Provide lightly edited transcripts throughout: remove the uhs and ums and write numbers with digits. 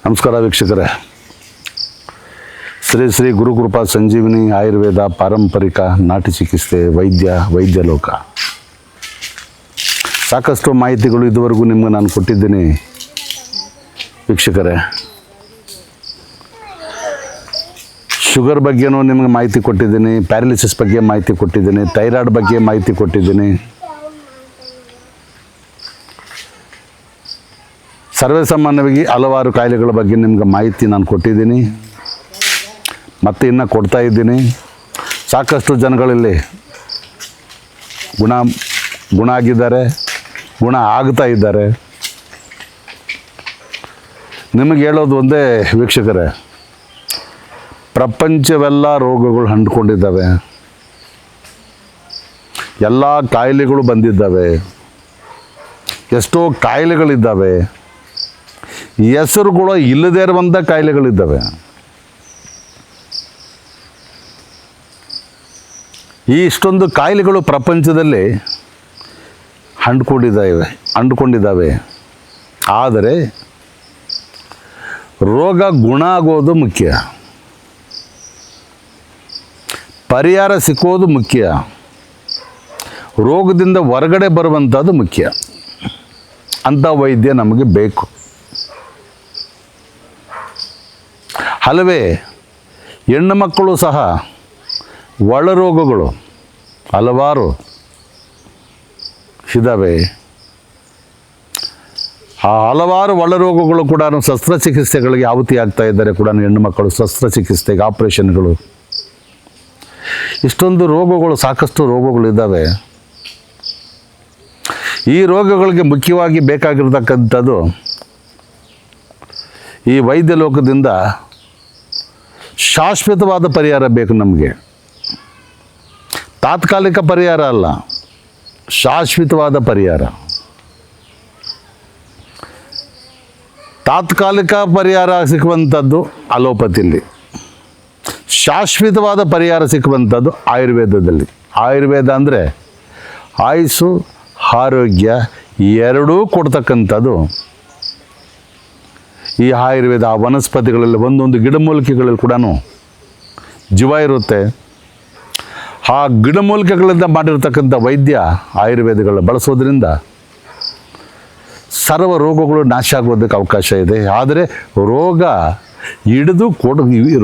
ನಮಸ್ಕಾರ ವೀಕ್ಷಕರೇ. ಶ್ರೀ ಶ್ರೀ ಗುರುಕೃಪಾ ಸಂಜೀವಿನಿ ಆಯುರ್ವೇದ ಪಾರಂಪರಿಕ ನಾಟಿ ಚಿಕಿತ್ಸೆ ವೈದ್ಯ ಲೋಕ. ಸಾಕಷ್ಟು ಮಾಹಿತಿಗಳು ಇದುವರೆಗೂ ನಿಮಗೆ ನಾನು ಕೊಟ್ಟಿದ್ದೀನಿ ವೀಕ್ಷಕರೇ. ಶುಗರ್ ಬಗ್ಗೆನೂ ನಿಮಗೆ ಮಾಹಿತಿ ಕೊಟ್ಟಿದ್ದೀನಿ, ಪ್ಯಾರಲಿಸಿಸ್ ಬಗ್ಗೆ ಮಾಹಿತಿ ಕೊಟ್ಟಿದ್ದೀನಿ, ಥೈರಾಯ್ಡ್ ಬಗ್ಗೆ ಮಾಹಿತಿ ಕೊಟ್ಟಿದ್ದೀನಿ. ಸರ್ವೇಸಾಮಾನ್ಯವಾಗಿ ಹಲವಾರು ಕಾಯಿಲೆಗಳ ಬಗ್ಗೆ ನಿಮ್ಗೆ ಮಾಹಿತಿ ನಾನು ಕೊಟ್ಟಿದ್ದೀನಿ ಮತ್ತು ಇನ್ನು ಕೊಡ್ತಾ ಇದ್ದೀನಿ. ಸಾಕಷ್ಟು ಜನಗಳಲ್ಲಿ ಗುಣ ಆಗಿದ್ದಾರೆ, ಗುಣ ಆಗ್ತಾ ಇದ್ದಾರೆ. ನಿಮಗೆ ಹೇಳೋದು ಒಂದೇ ವೀಕ್ಷಕರೇ, ಪ್ರಪಂಚವೆಲ್ಲ ರೋಗಗಳು ಅಂಟ್ಕೊಂಡಿದ್ದಾವೆ, ಎಲ್ಲ ಕಾಯಿಲೆಗಳು ಬಂದಿದ್ದಾವೆ, ಎಷ್ಟೋ ಕಾಯಿಲೆಗಳಿದ್ದಾವೆ, ಹೆಸರುಗಳು ಇಲ್ಲದೇ ಇರುವಂಥ ಕಾಯಿಲೆಗಳಿದ್ದಾವೆ. ಈ ಇಷ್ಟೊಂದು ಕಾಯಿಲೆಗಳು ಪ್ರಪಂಚದಲ್ಲಿ ಅಂಟ್ಕೊಂಡಿದ್ದಾವೆ. ಆದರೆ ರೋಗ ಗುಣ ಆಗೋದು ಮುಖ್ಯ, ಪರಿಹಾರ ಸಿಕ್ಕೋದು ಮುಖ್ಯ, ರೋಗದಿಂದ ಹೊರಗಡೆ ಬರುವಂಥದ್ದು ಮುಖ್ಯ. ಅಂಥ ವೈದ್ಯ ನಮಗೆ ಬೇಕು. ಹಲವೇ ಹೆಣ್ಣು ಮಕ್ಕಳು ಸಹ ಒಳರೋಗಗಳು ಹಲವಾರು ಇದ್ದಾವೆ. ಆ ಹಲವಾರು ಒಳರೋಗಗಳು ಕೂಡ ಶಸ್ತ್ರಚಿಕಿತ್ಸೆಗಳಿಗೆ ಆಹುತಿ ಆಗ್ತಾ ಇದ್ದಾರೆ ಕೂಡ ಹೆಣ್ಣು ಮಕ್ಕಳು. ಶಸ್ತ್ರಚಿಕಿತ್ಸೆಗೆ, ಆಪರೇಷನ್ಗಳು, ಇಷ್ಟೊಂದು ರೋಗಗಳು, ಸಾಕಷ್ಟು ರೋಗಗಳಿದ್ದಾವೆ. ಈ ರೋಗಗಳಿಗೆ ಮುಖ್ಯವಾಗಿ ಬೇಕಾಗಿರ್ತಕ್ಕಂಥದ್ದು ಈ ವೈದ್ಯ ಲೋಕದಿಂದ ಶಾಶ್ವತವಾದ ಪರಿಹಾರ ಬೇಕು ನಮಗೆ. ತಾತ್ಕಾಲಿಕ ಪರಿಹಾರ ಅಲ್ಲ, ಶಾಶ್ವತವಾದ ಪರಿಹಾರ. ತಾತ್ಕಾಲಿಕ ಪರಿಹಾರ ಸಿಕ್ಕುವಂಥದ್ದು ಅಲೋಪತಿಯಲ್ಲಿ, ಶಾಶ್ವತವಾದ ಪರಿಹಾರ ಸಿಕ್ಕುವಂಥದ್ದು ಆಯುರ್ವೇದದಲ್ಲಿ. ಆಯುರ್ವೇದ ಅಂದರೆ ಆಯುಸ್ಸು, ಆರೋಗ್ಯ ಎರಡೂ ಕೊಡ್ತಕ್ಕಂಥದ್ದು ಈ ಆಯುರ್ವೇದ. ಆ ವನಸ್ಪತಿಗಳಲ್ಲಿ ಒಂದೊಂದು ಗಿಡಮೂಲಿಕೆಗಳಲ್ಲಿ ಕೂಡ ಜೀವ ಇರುತ್ತೆ. ಆ ಗಿಡಮೂಲಿಕೆಗಳಿಂದ ಮಾಡಿರ್ತಕ್ಕಂಥ ವೈದ್ಯ ಆಯುರ್ವೇದಗಳು ಬಳಸೋದ್ರಿಂದ ಸರ್ವ ರೋಗಗಳು ನಾಶ ಆಗೋದಕ್ಕೆ ಅವಕಾಶ ಇದೆ. ಆದರೆ ರೋಗ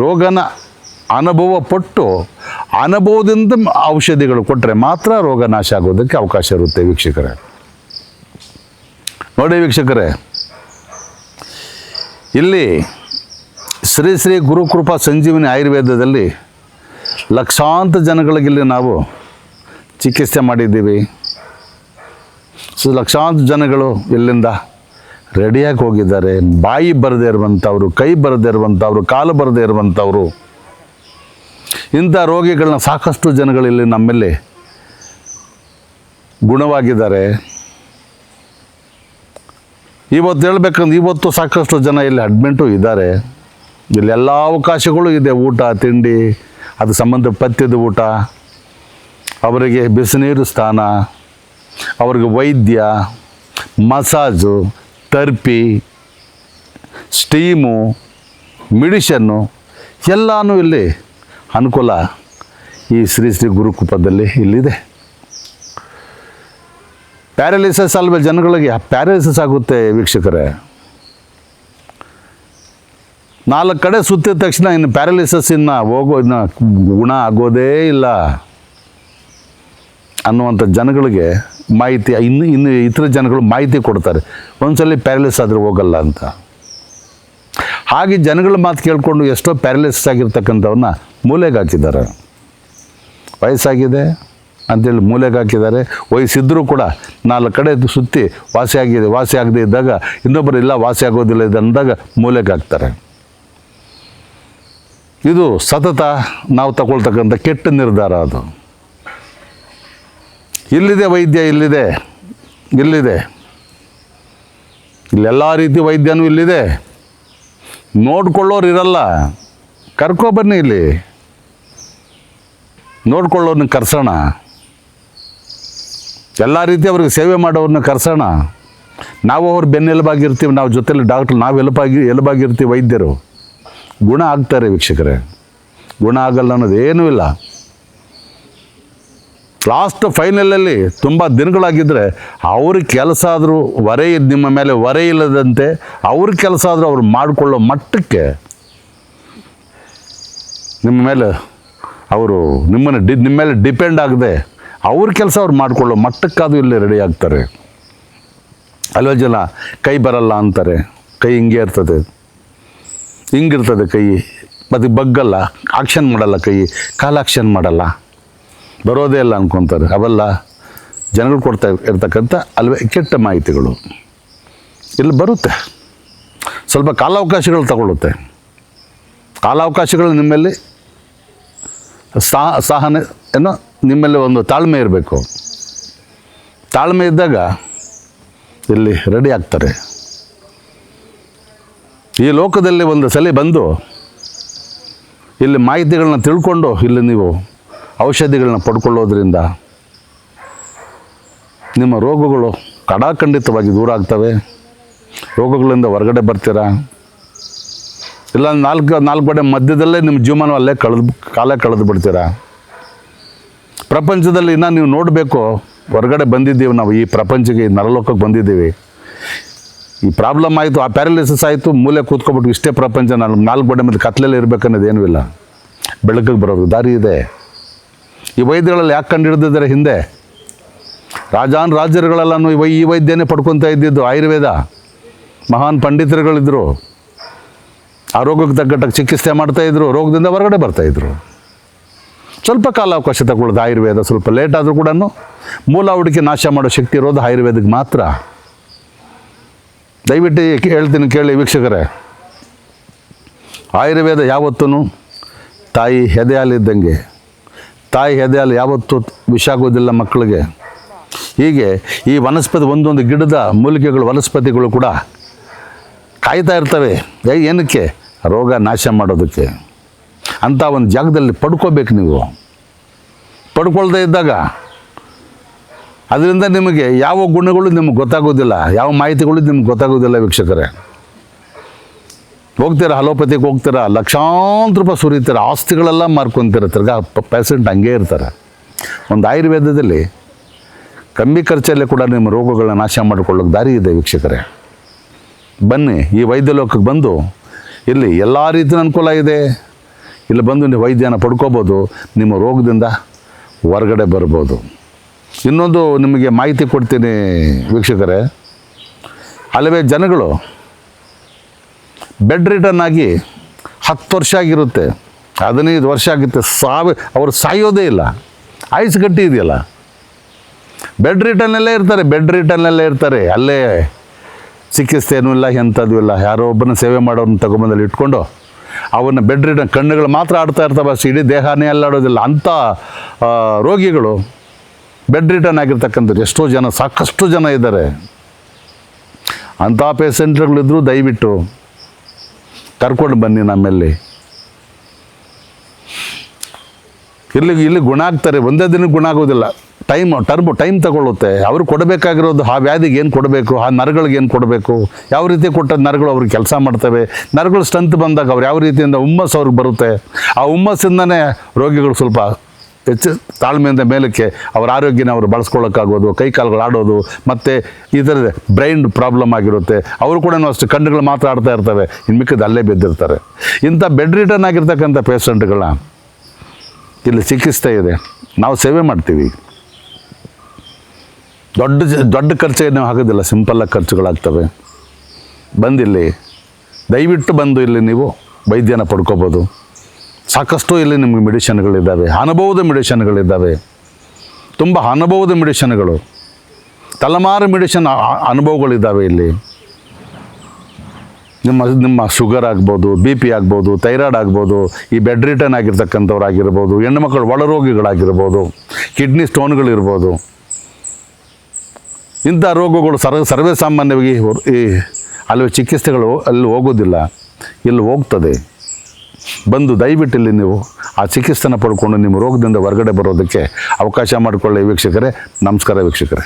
ರೋಗನ ಅನುಭವ ಪಟ್ಟು ಅನುಭವದಿಂದ ಔಷಧಿಗಳು ಕೊಟ್ಟರೆ ಮಾತ್ರ ರೋಗ ನಾಶ ಆಗೋದಕ್ಕೆ ಅವಕಾಶ ಇರುತ್ತೆ ವೀಕ್ಷಕರೇ. ನೋಡಿ ವೀಕ್ಷಕರೇ, ಇಲ್ಲಿ ಶ್ರೀ ಶ್ರೀ ಗುರುಕೃಪಾ ಸಂಜೀವಿನಿ ಆಯುರ್ವೇದದಲ್ಲಿ ಲಕ್ಷಾಂತರ ಜನಗಳಿಗಿಲ್ಲಿ ನಾವು ಚಿಕಿತ್ಸೆ ಮಾಡಿದ್ದೀವಿ. ಲಕ್ಷಾಂತರ ಜನಗಳು ಇಲ್ಲಿಂದ ರೆಡಿಯಾಗಿ ಹೋಗಿದ್ದಾರೆ. ಬಾಯಿ ಬರದೇ ಇರುವಂಥವ್ರು, ಕೈ ಬರದೇ ಇರುವಂಥವ್ರು, ಕಾಲು ಬರದೇ ಇರುವಂಥವ್ರು, ಇಂಥ ರೋಗಿಗಳನ್ನ ಸಾಕಷ್ಟು ಜನಗಳಿಲ್ಲಿ ನಮ್ಮಲ್ಲಿ ಗುಣವಾಗಿದ್ದಾರೆ. ಇವತ್ತು ಹೇಳ್ಬೇಕಂದ್ರೆ ಇವತ್ತು ಸಾಕಷ್ಟು ಜನ ಇಲ್ಲಿ ಅಡ್ಮಿಂಟು ಇದ್ದಾರೆ. ಇಲ್ಲಿ ಎಲ್ಲ ಅವಕಾಶಗಳು ಇದೆ. ಊಟ, ತಿಂಡಿ, ಅದು ಸಂಬಂಧಪಟ್ಟಿದ ಊಟ, ಅವರಿಗೆ ಬಿಸಿನೀರು ಸ್ಥಾನ, ಅವ್ರಿಗೆ ವೈದ್ಯ, ಮಸಾಜು, ಥೆರಪಿ, ಸ್ಟೀಮು, ಮೆಡಿಷನ್ನು ಎಲ್ಲನೂ ಇಲ್ಲಿ ಅನುಕೂಲ ಈ ಶ್ರೀ ಶ್ರೀ ಗುರುಕೃಪದಲ್ಲಿ ಇಲ್ಲಿದೆ. ಪ್ಯಾರಲಿಸಿಸ್ ಅಲ್ವೇ ಜನಗಳಿಗೆ ಪ್ಯಾರಲಿಸಿಸ್ ಆಗುತ್ತೆ ವೀಕ್ಷಕರೇ. 4 ಕಡೆ ಸುತ್ತಿದ ತಕ್ಷಣ ಇನ್ನು ಪ್ಯಾರಲಿಸಿಸ್ ಇನ್ನು ಗುಣ ಆಗೋದೇ ಇಲ್ಲ ಅನ್ನುವಂಥ ಜನಗಳಿಗೆ ಮಾಹಿತಿ ಇನ್ನು ಇತರ ಜನಗಳು ಮಾಹಿತಿ ಕೊಡ್ತಾರೆ, ಒಂದ್ಸಲಿ ಪ್ಯಾರಲಿಸಿಸ್ ಆದರೆ ಹೋಗಲ್ಲ ಅಂತ. ಹಾಗೆ ಜನಗಳ ಮಾತು ಕೇಳಿಕೊಂಡು ಎಷ್ಟೋ ಪ್ಯಾರಲಿಸಿಸ್ ಆಗಿರ್ತಕ್ಕಂಥವನ್ನ ಮೂಲೆಗೆ ಹಾಕಿದ್ದಾರೆ. ವಯಸ್ಸಾಗಿದೆ ಅಂತೇಳಿ ಮೂಲೆಗೆ ಹಾಕಿದ್ದಾರೆ. ವಯಸ್ಸಿದ್ದರೂ ಕೂಡ 4 ಕಡೆ ಸುತ್ತಿ ವಾಸಿ ಆಗದೆ ಇದ್ದಾಗ ಇನ್ನೊಬ್ಬರು ಇಲ್ಲ ವಾಸಿ ಆಗೋದಿಲ್ಲ ಇದು ಅಂದಾಗ ಮೂಲೆಗೆ ಹಾಕ್ತಾರೆ. ಇದು ಸತತ ನಾವು ತಗೊಳ್ತಕ್ಕಂಥ ಕೆಟ್ಟ ನಿರ್ಧಾರ. ಅದು ಇಲ್ಲಿದೆ ವೈದ್ಯ, ಇಲ್ಲಿದೆ ಇಲ್ಲೆಲ್ಲ ರೀತಿ ವೈದ್ಯನೂ ಇಲ್ಲಿದೆ. ನೋಡ್ಕೊಳ್ಳೋರು ಇರಲ್ಲ, ಕರ್ಕೊಬನ್ನಿ ಇಲ್ಲಿ, ನೋಡ್ಕೊಳ್ಳೋರನ್ನ ಕರ್ಸೋಣ, ಎಲ್ಲ ರೀತಿ ಅವ್ರಿಗೆ ಸೇವೆ ಮಾಡೋರನ್ನ ಕರ್ಸೋಣ. ನಾವು ಅವ್ರು ಬೆನ್ನೆಲುಬಾಗಿರ್ತೀವಿ, ನಾವು ಜೊತೆಲಿ ಡಾಕ್ಟ್ರ್, ನಾವು ಎಲುಬಾಗಿರ್ತೀವಿ ವೈದ್ಯರು. ಗುಣ ಆಗ್ತಾರೆ ವೀಕ್ಷಕರೇ, ಗುಣ ಆಗಲ್ಲ ಅನ್ನೋದೇನೂ ಇಲ್ಲ. ಲಾಸ್ಟ್ ಫೈನಲಲ್ಲಿ ತುಂಬ ದಿನಗಳಾಗಿದ್ದರೆ ಅವ್ರ ಕೆಲಸ ಆದರೂ ನಿಮ್ಮ ಮೇಲೆ ಹೊರೆ ಇಲ್ಲದಂತೆ ಅವ್ರ ಕೆಲಸ ಆದರೂ ಅವ್ರು ಮಾಡಿಕೊಳ್ಳೋ ಮಟ್ಟಕ್ಕೆ ನಿಮ್ಮ ಮೇಲೆ ಅವರು ನಿಮ್ಮ ಮೇಲೆ ಡಿಪೆಂಡ್ ಆಗದೆ ಅವ್ರ ಕೆಲಸ ಅವ್ರು ಮಾಡಿಕೊಳ್ಳೋ ಮಟ್ಟಕ್ಕಾದರೂ ಇಲ್ಲಿ ರೆಡಿ ಆಗ್ತಾರೆ. ಅಲ್ವ ಜನ ಕೈ ಬರಲ್ಲ ಅಂತಾರೆ, ಕೈ ಹಿಂಗೆ ಇರ್ತದೆ, ಹಿಂಗಿರ್ತದೆ ಕೈ, ಮತ್ತು ಬಗ್ಗಲ್ಲ, ಆಕ್ಷನ್ ಮಾಡಲ್ಲ, ಕೈ ಕಾಲು ಆಕ್ಷನ್ ಮಾಡಲ್ಲ, ಬರೋದೇ ಇಲ್ಲ ಅಂದ್ಕೊತಾರೆ. ಅವೆಲ್ಲ ಜನಗಳು ಕೊಡ್ತಾ ಇರ್ತಕ್ಕಂಥ ಅಲ್ವೇ ಕೆಟ್ಟ ಮಾಹಿತಿಗಳು. ಇಲ್ಲಿ ಬರುತ್ತೆ, ಸ್ವಲ್ಪ ಕಾಲಾವಕಾಶಗಳು ತಗೊಳ್ಳುತ್ತೆ. ಕಾಲಾವಕಾಶಗಳು ನಿಮ್ಮಲ್ಲಿ ಸಹನೆ ಏನೋ ನಿಮ್ಮಲ್ಲಿ ಒಂದು ತಾಳ್ಮೆ ಇರಬೇಕು. ತಾಳ್ಮೆ ಇದ್ದಾಗ ಇಲ್ಲಿ ರೆಡಿ ಆಗ್ತಾರೆ. ಈ ಲೋಕದಲ್ಲಿ ಒಂದು ಸಲ ಬಂದು ಇಲ್ಲಿ ಮಾಹಿತಿಗಳನ್ನ ತಿಳ್ಕೊಂಡು ಇಲ್ಲಿ ನೀವು ಔಷಧಿಗಳನ್ನ ಪಡ್ಕೊಳ್ಳೋದ್ರಿಂದ ನಿಮ್ಮ ರೋಗಗಳು ಖಡಾಖಂಡಿತವಾಗಿ ದೂರ ಆಗ್ತವೆ. ರೋಗಗಳಿಂದ ಹೊರಗಡೆ ಬರ್ತೀರಾ. ಇಲ್ಲ ನಾಲ್ಕು ಕಡೆ ಮಧ್ಯದಲ್ಲೇ ನಿಮ್ಮ ಜೀವನ ಅಲ್ಲೇ ಕಾಲ ಕಳೆದು ಬಿಡ್ತೀರಾ. ಪ್ರಪಂಚದಲ್ಲಿ ಇನ್ನೂ ನೀವು ನೋಡಬೇಕು, ಹೊರಗಡೆ ಬಂದಿದ್ದೀವಿ ನಾವು, ಈ ಪ್ರಪಂಚಕ್ಕೆ, ಈ ನರಲೋಕಕ್ಕೆ ಬಂದಿದ್ದೀವಿ. ಈ ಪ್ರಾಬ್ಲಮ್ ಆಯಿತು, ಆ ಪ್ಯಾರಲಿಸಿಸ್ ಆಯಿತು, ಮೂಲೆ ಕೂತ್ಕೊಬಿಟ್ಟು ಇಷ್ಟೇ ಪ್ರಪಂಚ, ನಾಲ್ಕು ಗೋಡೆ ಮೇಲೆ ಕತ್ಲಲ್ಲಿ ಇರಬೇಕನ್ನೋದೇನೂ ಇಲ್ಲ. ಬೆಳಕಿಗೆ ಬರೋದು ದಾರಿ ಇದೆ. ಈ ವೈದ್ಯಗಳಲ್ಲಿ ಯಾಕೆ ಕಂಡು ಹಿಡಿದಿದ್ದಾರೆ? ಹಿಂದೆ ರಾಜರುಗಳೆಲ್ಲನೂ ಈ ವೈದ್ಯನೇ ಪಡ್ಕೊತಾ ಇದ್ದಿದ್ದು. ಆಯುರ್ವೇದ ಮಹಾನ್ ಪಂಡಿತರುಗಳಿದ್ದರು, ಆ ರೋಗಕ್ಕೆ ತಗ್ಗಟ್ಟಕ್ಕೆ ಚಿಕಿತ್ಸೆ ಮಾಡ್ತಾಯಿದ್ರು, ರೋಗದಿಂದ ಹೊರಗಡೆ ಬರ್ತಾಯಿದ್ರು. ಸ್ವಲ್ಪ ಕಾಲಾವಕಾಶ ತಗೊಳ್ಳೋದು ಆಯುರ್ವೇದ. ಸ್ವಲ್ಪ ಲೇಟ್ ಆದರೂ ಕೂಡ ಮೂಲ ಹುಡುಕಿ ನಾಶ ಮಾಡೋ ಶಕ್ತಿ ಇರೋದು ಆಯುರ್ವೇದಕ್ಕೆ ಮಾತ್ರ. ದಯವಿಟ್ಟು ಹೇಳ್ತೀನಿ ಕೇಳಿ ವೀಕ್ಷಕರೇ, ಆಯುರ್ವೇದ ಯಾವತ್ತೂ ತಾಯಿ ಎದೆ ಹಾಲಿದ್ದಂಗೆ. ತಾಯಿ ಎದೆ ಹಾಲು ಯಾವತ್ತೂ ವಿಷ ಆಗೋದಿಲ್ಲ ಮಕ್ಕಳಿಗೆ. ಹೀಗೆ ಈ ವನಸ್ಪತಿ, ಒಂದೊಂದು ಗಿಡದ ಮೂಲಿಕೆಗಳು, ವನಸ್ಪತಿಗಳು ಕೂಡ ಕಾಯ್ತಾ ಇರ್ತವೆ. ಏನಕ್ಕೆ? ರೋಗ ನಾಶ ಮಾಡೋದಕ್ಕೆ. ಅಂಥ ಒಂದು ಜಾಗದಲ್ಲಿ ಪಡ್ಕೋಬೇಕು ನೀವು. ಪಡ್ಕೊಳ್ದೇ ಇದ್ದಾಗ ಅದರಿಂದ ನಿಮಗೆ ಯಾವ ಗುಣಗಳು ನಿಮಗೆ ಗೊತ್ತಾಗೋದಿಲ್ಲ, ಯಾವ ಮಾಹಿತಿಗಳು ನಿಮ್ಗೆ ಗೊತ್ತಾಗೋದಿಲ್ಲ ವೀಕ್ಷಕರೇ. ಹೋಗ್ತೀರ ಅಲೋಪತಿಗೆ ಹೋಗ್ತೀರ, ಲಕ್ಷಾಂತರ ರೂಪಾಯಿ ಸುರಿತೀರ, ಆಸ್ತಿಗಳೆಲ್ಲ ಮಾರ್ಕೊತೀರ, ತಿರ್ಗಾ ಪೇಷಂಟ್ ಹಂಗೇ ಇರ್ತಾರೆ. ಒಂದು ಆಯುರ್ವೇದದಲ್ಲಿ ಕಮ್ಮಿ ಖರ್ಚಲ್ಲೇ ಕೂಡ ನಿಮ್ಮ ರೋಗಗಳನ್ನ ನಾಶ ಮಾಡಿಕೊಳ್ಳೋಕೆ ದಾರಿ ಇದೆ ವೀಕ್ಷಕರೇ. ಬನ್ನಿ, ಈ ವೈದ್ಯ ಲೋಕಕ್ಕೆ ಬಂದು ಇಲ್ಲಿ ಎಲ್ಲ ರೀತಿಯ ಅನುಕೂಲ ಇದೆ. ಇಲ್ಲಿ ಬಂದು ನೀವು ವೈದ್ಯನ ಪಡ್ಕೋಬೋದು, ನಿಮ್ಮ ರೋಗದಿಂದ ಹೊರಗಡೆ ಬರ್ಬೋದು. ಇನ್ನೊಂದು ನಿಮಗೆ ಮಾಹಿತಿ ಕೊಡ್ತೀನಿ ವೀಕ್ಷಕರೇ. ಹಲವೇ ಜನಗಳು ಬೆಡ್ ರಿಟರ್ನ್ ಆಗಿ 10 ವರ್ಷ ಆಗಿರುತ್ತೆ, 15 ವರ್ಷ ಆಗುತ್ತೆ, ಅವರು ಸಾಯೋದೇ ಇಲ್ಲ. ಆಯುಸ್ ಗಟ್ಟಿ ಇದೆಯಲ್ಲ, ಬೆಡ್ ರಿಟರ್ನಲ್ಲೇ ಇರ್ತಾರೆ. ಅಲ್ಲೇ ಚಿಕಿತ್ಸೆ ಏನೂ ಇಲ್ಲ, ಎಂಥದ್ದು ಇಲ್ಲ. ಯಾರೋ ಒಬ್ಬನ ಸೇವೆ ಮಾಡೋರನ್ನ ತಗೊಂಬಂದಲ್ಲಿ ಇಟ್ಕೊಂಡು ಅವನ್ನ ಬೆಡ್ ರಿಟರ್ನ್, ಕಣ್ಣುಗಳು ಮಾತ್ರ ಆಡ್ತಾ ಇರ್ತವೆ ಅಷ್ಟು, ಇಡೀ ದೇಹನೇ ಅಲ್ಲಾಡೋದಿಲ್ಲ. ಅಂಥ ರೋಗಿಗಳು ಬೆಡ್ ರಿಟರ್ನ್ ಆಗಿರ್ತಕ್ಕಂಥದ್ದು ಎಷ್ಟೋ ಜನ, ಸಾಕಷ್ಟು ಜನ ಇದ್ದಾರೆ. ಅಂಥ ಪೇಷಂಟ್ಗಳಿದ್ರು ದಯವಿಟ್ಟು ಕರ್ಕೊಂಡು ಬನ್ನಿ ನಮ್ಮಲ್ಲಿ. ಇಲ್ಲಿ ಗುಣ ಆಗ್ತಾರೆ. ಒಂದೇ ದಿನಕ್ಕೆ ಗುಣ ಆಗೋದಿಲ್ಲ, ಟೈಮ್ ತಗೊಳ್ಳುತ್ತೆ. ಅವರು ಕೊಡಬೇಕಾಗಿರೋದು, ಆ ವ್ಯಾಧಿಗೆ ಏನು ಕೊಡಬೇಕು, ಆ ನರಗಳಿಗೆ ಏನು ಕೊಡಬೇಕು, ಯಾವ ರೀತಿ ಕೊಟ್ಟ ನರಗಳು ಅವ್ರಿಗೆ ಕೆಲಸ ಮಾಡ್ತವೆ. ನರಗಳು ಸ್ಟ್ರೆಂತ್ ಬಂದಾಗ ಅವ್ರು ಯಾವ ರೀತಿಯಿಂದ ಹುಮ್ಮಸ್ಸು ಅವ್ರಿಗೆ ಬರುತ್ತೆ. ಆ ಹುಮ್ಮಸ್ಸಿಂದನೇ ರೋಗಿಗಳು ಸ್ವಲ್ಪ ಹೆಚ್ಚು ತಾಳ್ಮೆಯಿಂದ ಮೇಲಕ್ಕೆ ಅವ್ರ ಆರೋಗ್ಯನ ಅವರು ಬಳಸ್ಕೊಳ್ಳೋಕ್ಕಾಗೋದು, ಕೈ ಕಾಲುಗಳು ಆಡೋದು, ಮತ್ತು ಈ ಥರದ ಬ್ರೈನ್ ಪ್ರಾಬ್ಲಮ್ ಆಗಿರುತ್ತೆ. ಅವರು ಕೂಡ ಅಷ್ಟು ಕಣ್ಣುಗಳು ಮಾತ್ರ ಆಡ್ತಾ ಇರ್ತವೆ, ಇನ್ನು ಮಿಕ್ಕಿದ್ದು ಅಲ್ಲೇ ಬಿದ್ದಿರ್ತಾರೆ. ಇಂಥ ಬೆಡ್ ರಿಟರ್ನ್ ಆಗಿರ್ತಕ್ಕಂಥ ಪೇಷಂಟ್ಗಳನ್ನ ಇಲ್ಲಿ ಚಿಕಿತ್ಸೆ ಇದೆ, ನಾವು ಸೇವೆ ಮಾಡ್ತೀವಿ. ದೊಡ್ಡ ಖರ್ಚೇನು ಆಗೋದಿಲ್ಲ, ಸಿಂಪಲ್ಲಾಗಿ ಖರ್ಚುಗಳಾಗ್ತವೆ. ಬಂದಿಲ್ಲಿ ದಯವಿಟ್ಟು ಬಂದು ಇಲ್ಲಿ ನೀವು ವೈದ್ಯನ ಪಡ್ಕೋಬೋದು. ಸಾಕಷ್ಟು ಇಲ್ಲಿ ನಿಮಗೆ ಮೆಡಿಷನ್ಗಳಿದ್ದಾವೆ, ಅನುಭವದ ಮೆಡಿಷನ್ಗಳಿದ್ದಾವೆ, ತುಂಬ ಅನುಭವದ ಮೆಡಿಷನ್ಗಳು, ತಲೆಮಾರು ಮೆಡಿಷನ್ ಅನುಭವಗಳಿದ್ದಾವೆ ಇಲ್ಲಿ. ನಿಮ್ಮ ಶುಗರ್ ಆಗ್ಬೋದು, BP ಆಗ್ಬೋದು, ಥೈರಾಯ್ಡ್ ಆಗ್ಬೋದು, ಈ ಬೆಡ್ ರಿಟರ್ನ್ ಆಗಿರ್ತಕ್ಕಂಥವ್ರು ಆಗಿರ್ಬೋದು, ಹೆಣ್ಣುಮಕ್ಕಳು ಒಳರೋಗಿಗಳಾಗಿರ್ಬೋದು, ಕಿಡ್ನಿ ಸ್ಟೋನ್ಗಳಿರ್ಬೋದು, ಇಂಥ ರೋಗಗಳು ಸರ್ವೇ ಸಾಮಾನ್ಯವಾಗಿ ಈ ಹಲವು ಚಿಕಿತ್ಸೆಗಳು ಅಲ್ಲಿ ಹೋಗೋದಿಲ್ಲ, ಇಲ್ಲಿ ಹೋಗ್ತದೆ. ಬಂದು ದಯವಿಟ್ಟು ಇಲ್ಲಿ ನೀವು ಆ ಚಿಕಿತ್ಸೆನ ಪಡ್ಕೊಂಡು ನಿಮ್ಮ ರೋಗದಿಂದ ಹೊರಗಡೆ ಬರೋದಕ್ಕೆ ಅವಕಾಶ ಮಾಡಿಕೊಳ್ಳಿ ವೀಕ್ಷಕರೇ. ನಮಸ್ಕಾರ ವೀಕ್ಷಕರೇ.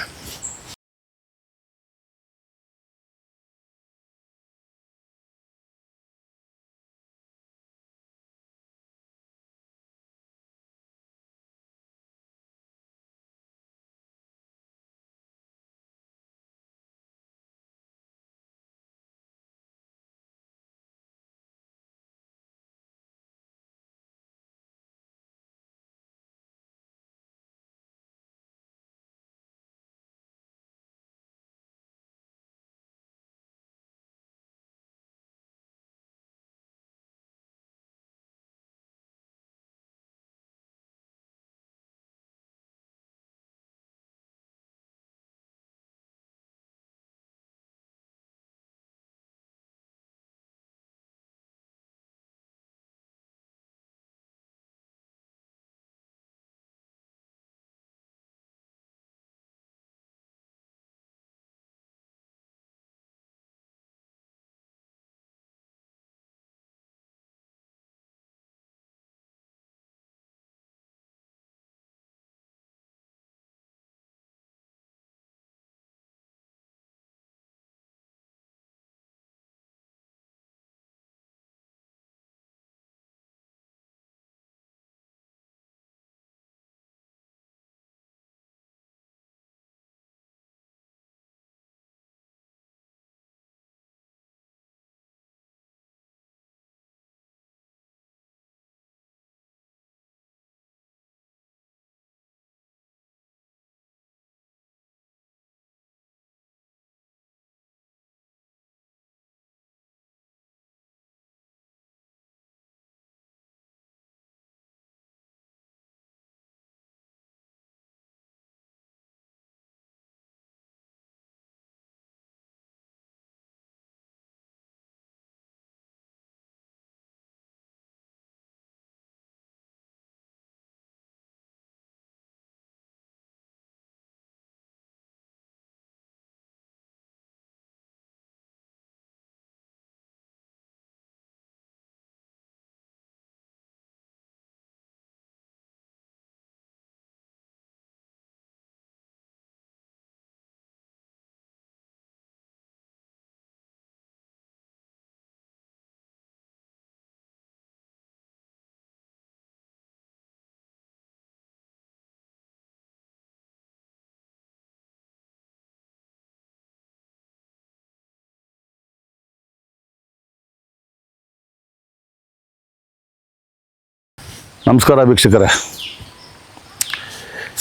ನಮಸ್ಕಾರ ವೀಕ್ಷಕರೇ.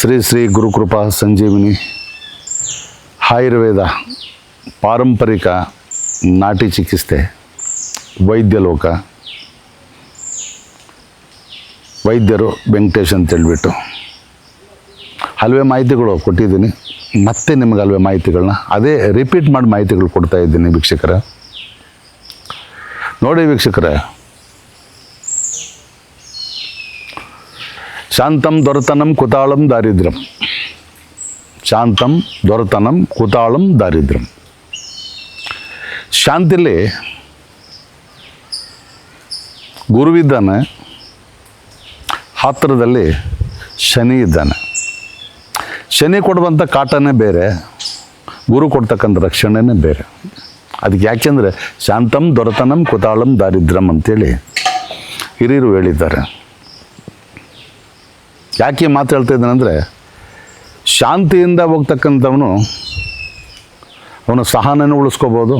ಶ್ರೀ ಶ್ರೀ ಗುರುಕೃಪಾ ಸಂಜೀವಿನಿ ಆಯುರ್ವೇದ ಪಾರಂಪರಿಕ ನಾಟಿ ಚಿಕಿತ್ಸೆ ವೈದ್ಯಲೋಕ ವೈದ್ಯರು ವೆಂಕಟೇಶ್ ಅಂತೇಳ್ಬಿಟ್ಟು ಹಲವೇ ಮಾಹಿತಿಗಳು ಕೊಟ್ಟಿದ್ದೀನಿ. ಮತ್ತೆ ನಿಮಗೆ ಹಲವೇ ಮಾಹಿತಿಗಳನ್ನ ಅದೇ ರಿಪೀಟ್ ಮಾಡಿ ಮಾಹಿತಿಗಳು ಕೊಡ್ತಾ ಇದ್ದೀನಿ ವೀಕ್ಷಕರೇ. ನೋಡಿ ವೀಕ್ಷಕರೇ, ಶಾಂತಂ ದೊರತನಂ ಕುತಾಳಂ ದಾರಿದ್ರ್ಯಂ, ಶಾಂತಂ ದೊರತನಂ ಕುತಾಳಂ ದಾರಿದ್ರ್ಯಂ. ಶಾಂತಿಲಿ ಗುರುವಿದ್ದಾನೆ, ಹತ್ತಿರದಲ್ಲಿ ಶನಿ ಇದ್ದಾನೆ. ಶನಿ ಕೊಡುವಂಥ ಕಾಟನೇ ಬೇರೆ, ಗುರು ಕೊಡ್ತಕ್ಕಂಥ ರಕ್ಷಣೆನೇ ಬೇರೆ. ಅದಕ್ಕೆ ಯಾಕೆಂದರೆ ಶಾಂತಂ ದೊರತನಂ ಕುತಾಳಂ ದಾರಿದ್ರ್ಯಂ ಅಂತೇಳಿ ಹಿರಿಯರು ಹೇಳಿದ್ದಾರೆ. ಯಾಕೆ ಮಾತು ಹೇಳ್ತಾ ಇದ್ದಾನೆಂದರೆ, ಶಾಂತಿಯಿಂದ ಹೋಗ್ತಕ್ಕಂಥವನು ಅವನು ಸಹನನೂ ಉಳಿಸ್ಕೋಬೋದು,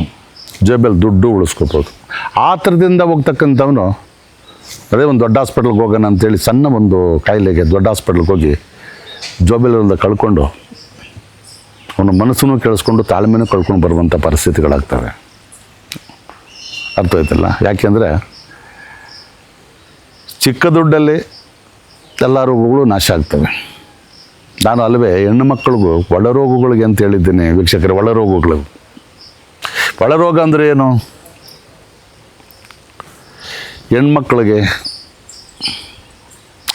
ಜೇಬಲ್ಲಿ ದುಡ್ಡು ಉಳಿಸ್ಕೋಬೋದು. ಆ ಥರದಿಂದ ಹೋಗ್ತಕ್ಕಂಥವನು ಅದೇ ಒಂದು ದೊಡ್ಡ ಹಾಸ್ಪಿಟ್ಲ್ಗೆ ಹೋಗೋಣ ಅಂತೇಳಿ ಸಣ್ಣ ಒಂದು ಕಾಯಿಲೆಗೆ ದೊಡ್ಡ ಹಾಸ್ಪಿಟ್ಲ್ಗೆ ಹೋಗಿ ಜೋಬೆಲ್ಲ ಕಳ್ಕೊಂಡು ಅವನ ಮನಸ್ಸನ್ನು ಕೇಳಿಸ್ಕೊಂಡು ತಾಳ್ಮೆನೂ ಕಳ್ಕೊಂಡು ಬರುವಂಥ ಪರಿಸ್ಥಿತಿಗಳಾಗ್ತವೆ. ಅರ್ಥ ಆಯ್ತಲ್ಲ? ಯಾಕೆಂದರೆ ಚಿಕ್ಕ ದುಡ್ಡಲ್ಲಿ ಎಲ್ಲ ರೋಗಗಳು ನಾಶ ಆಗ್ತವೆ. ನಾನು ಅಲ್ಲವೇ ಹೆಣ್ಣು ಮಕ್ಕಳಿಗೂ ಒಳರೋಗಗಳಿಗೆ ಅಂತ ಹೇಳಿದ್ದೀನಿ ವೀಕ್ಷಕರೇ. ಒಳರೋಗಗಳು, ಒಳರೋಗ ಅಂದರೆ ಏನು? ಹೆಣ್ಮಕ್ಳಿಗೆ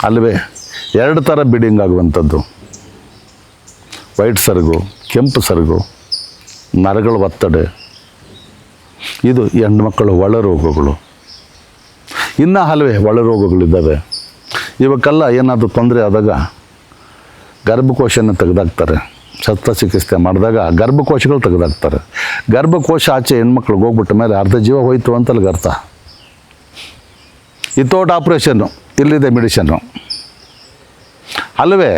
ಅಲ್ಲವೇ ಎರಡು ಥರ ಬಿಡಿಂಗ್ ಆಗುವಂಥದ್ದು, ವೈಟ್ ಸೆರಗು, ಕೆಂಪು ಸೆರಗು, ನರಗಳ ಒತ್ತಡ, ಇದು ಹೆಣ್ಮಕ್ಕಳ ಒಳರೋಗಗಳು. ಇನ್ನೂ ಹಲವೇ ಒಳರೋಗಗಳಿದ್ದಾವೆ. ಇವಕ್ಕೆಲ್ಲ ಏನಾದರೂ ತೊಂದರೆ ಆದಾಗ ಗರ್ಭಕೋಶನ ತೆಗೆದಾಕ್ತಾರೆ. ಶಸ್ತ್ರಚಿಕಿತ್ಸೆ ಮಾಡಿದಾಗ ಗರ್ಭಕೋಶಗಳು ತೆಗೆದಾಕ್ತಾರೆ. ಗರ್ಭಕೋಶ ಆಚೆ ಹೆಣ್ಮಕ್ಳಿಗೆ ಹೋಗ್ಬಿಟ್ಟ ಮೇಲೆ ಅರ್ಧ ಜೀವ ಹೋಯ್ತು ಅಂತಲ್ಲಿ ಅರ್ಥ. ವಿತೌಟ್ ಆಪ್ರೇಷನ್ನು ಇಲ್ಲಿದೆ ಮೆಡಿಷನ್ನು. ಅಲ್ಲವೇ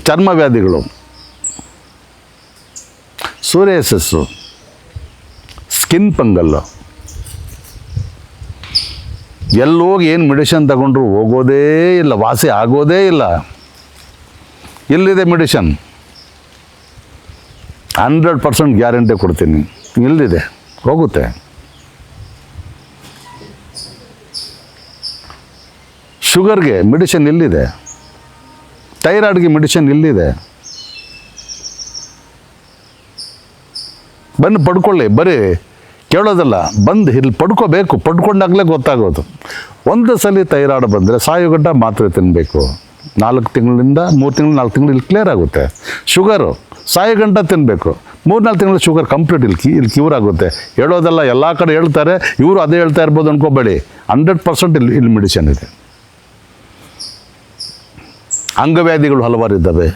ಚರ್ಮ ವ್ಯಾಧಿಗಳು, ಸೂರಿಯಸಿಸ್ಸು, ಸ್ಕಿನ್ ಫಂಗಲ್ಲು, ಎಲ್ಲೋಗಿ ಏನು ಮೆಡಿಷನ್ ತಗೊಂಡ್ರು ಹೋಗೋದೇ ಇಲ್ಲ, ವಾಸಿ ಆಗೋದೇ ಇಲ್ಲ. ಇಲ್ಲಿದೆ ಮೆಡಿಷನ್, 100% ಗ್ಯಾರಂಟಿ ಕೊಡ್ತೀನಿ. ಇಲ್ಲಿದೆ, ಹೋಗುತ್ತೆ. ಶುಗರ್ಗೆ ಮೆಡಿಷನ್ ಇಲ್ಲಿದೆ, ಥೈರಾಯ್ಡ್ಗೆ ಮೆಡಿಷನ್ ಇಲ್ಲಿದೆ. ಬಂದು ಪಡ್ಕೊಳ್ಳಿ, ಬರೀ ಕೇಳೋದಲ್ಲ, ಬಂದು ಇಲ್ಲಿ ಪಡ್ಕೋಬೇಕು. ಪಡ್ಕೊಂಡಾಗಲೇ ಗೊತ್ತಾಗೋದು. ಒಂದು ಸಲ ಥೈರಾಯ್ಡ್ ಬಂದರೆ ಸಾಯೋಗಂಟ ಮಾತ್ರೆ ತಿನ್ನಬೇಕು. 4 ತಿಂಗಳಿಂದ 3 ತಿಂಗಳು 4 ತಿಂಗಳು ಇಲ್ಲಿ ಕ್ಲಿಯರ್ ಆಗುತ್ತೆ. ಶುಗರು ಸಾಯೋಗಂಟ ತಿನ್ನಬೇಕು. 3-4 ತಿಂಗಳು ಶುಗರ್ ಕಂಪ್ಲೀಟ್ ಇಲ್ಲಿ ಕ್ಯೂರ್ ಆಗುತ್ತೆ. ಹೇಳೋದಲ್ಲ, ಎಲ್ಲ ಕಡೆ ಹೇಳ್ತಾರೆ, ಇವರು ಅದೇ ಹೇಳ್ತಾ ಇರ್ಬೋದು ಅನ್ಕೋಬೇಡಿ. 100% ಇಲ್ಲಿ ಮೆಡಿಷನ್ ಇದೆ. ಅಂಗವ್ಯಾಧಿಗಳು ಹಲವಾರು ಇದ್ದಾವೆ.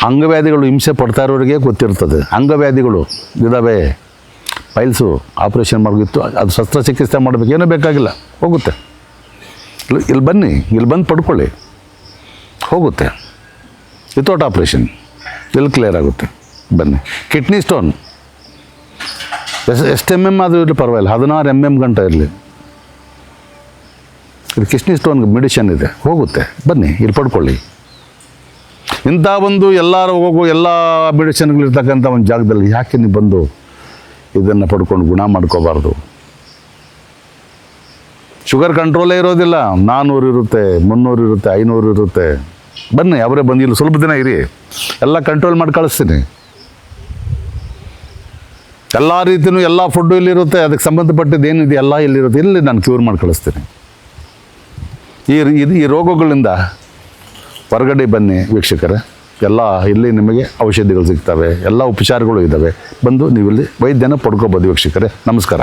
ಅಂಗವ್ಯಾಧಿಗಳು ಹಿಂಸೆ ಪಡ್ತಾ ಇರೋರಿಗೆ ಗೊತ್ತಿರ್ತದೆ. ಅಂಗವ್ಯಾಧಿಗಳು ಇದ್ದಾವೆ. ಪೈಲ್ಸು ಆಪ್ರೇಷನ್ ಮಾಡಿತ್ತು, ಅದು ಶಸ್ತ್ರಚಿಕಿತ್ಸೆ ಮಾಡಬೇಕು, ಏನೂ ಬೇಕಾಗಿಲ್ಲ, ಹೋಗುತ್ತೆ. ಇಲ್ಲಿ ಬನ್ನಿ, ಇಲ್ಲಿ ಬಂದು ಪಡ್ಕೊಳ್ಳಿ, ಹೋಗುತ್ತೆ. ವಿತೌಟ್ ಆಪ್ರೇಷನ್ ಇಲ್ಲಿ ಕ್ಲಿಯರ್ ಆಗುತ್ತೆ. ಬನ್ನಿ. ಕಿಡ್ನಿ ಸ್ಟೋನ್ ಎಷ್ಟು MM ಆದರೂ ಇರಲಿ ಪರವಾಗಿಲ್ಲ, 16 MM ಗಂಟ ಇರಲಿ, ಇದು ಕಿಡ್ನಿ ಸ್ಟೋನ್ಗೆ ಮೆಡಿಷನ್ ಇದೆ, ಹೋಗುತ್ತೆ. ಬನ್ನಿ, ಇಲ್ಲಿ ಪಡ್ಕೊಳ್ಳಿ. ಇಂಥ ಒಂದು ಎಲ್ಲರೂ ಹೋಗೋ ಎಲ್ಲ ಮೆಡಿಷನ್ಗಳಿರ್ತಕ್ಕಂಥ ಒಂದು ಜಾಗದಲ್ಲಿ ಯಾಕೆ ನೀವು ಬಂದು ಇದನ್ನು ಪಡ್ಕೊಂಡು ಗುಣ ಮಾಡ್ಕೋಬಾರ್ದು? ಶುಗರ್ ಕಂಟ್ರೋಲೇ ಇರೋದಿಲ್ಲ. 400 ಇರುತ್ತೆ, 300 ಇರುತ್ತೆ, 500 ಇರುತ್ತೆ. ಬನ್ನಿ, ಅವರೇ ಬಂದು ಇಲ್ಲಿ ಸ್ವಲ್ಪ ದಿನ ಇರಿ, ಎಲ್ಲ ಕಂಟ್ರೋಲ್ ಮಾಡಿ ಕಳಿಸ್ತೀನಿ. ಎಲ್ಲ ರೀತಿಯೂ ಎಲ್ಲ ಫುಡ್ಡು ಇಲ್ಲಿರುತ್ತೆ, ಅದಕ್ಕೆ ಸಂಬಂಧಪಟ್ಟಿದ್ದು ಏನಿದೆ ಎಲ್ಲ ಇಲ್ಲಿರುತ್ತೆ. ಇಲ್ಲಿ ನಾನು ಕ್ಯೂರ್ ಮಾಡಿ ಕಳಿಸ್ತೀನಿ. ಈ ರೋಗಗಳಿಂದ ಹೊರಗಡೆ ಬನ್ನಿ ವೀಕ್ಷಕರೇ. ಎಲ್ಲ ಇಲ್ಲಿ ನಿಮಗೆ ಔಷಧಿಗಳು ಸಿಗ್ತವೆ, ಎಲ್ಲ ಉಪಚಾರಗಳು ಇದ್ದಾವೆ. ಬಂದು ನೀವು ಇಲ್ಲಿ ವೈದ್ಯನ ಪಡ್ಕೋಬೋದು ವೀಕ್ಷಕರೇ. ನಮಸ್ಕಾರ.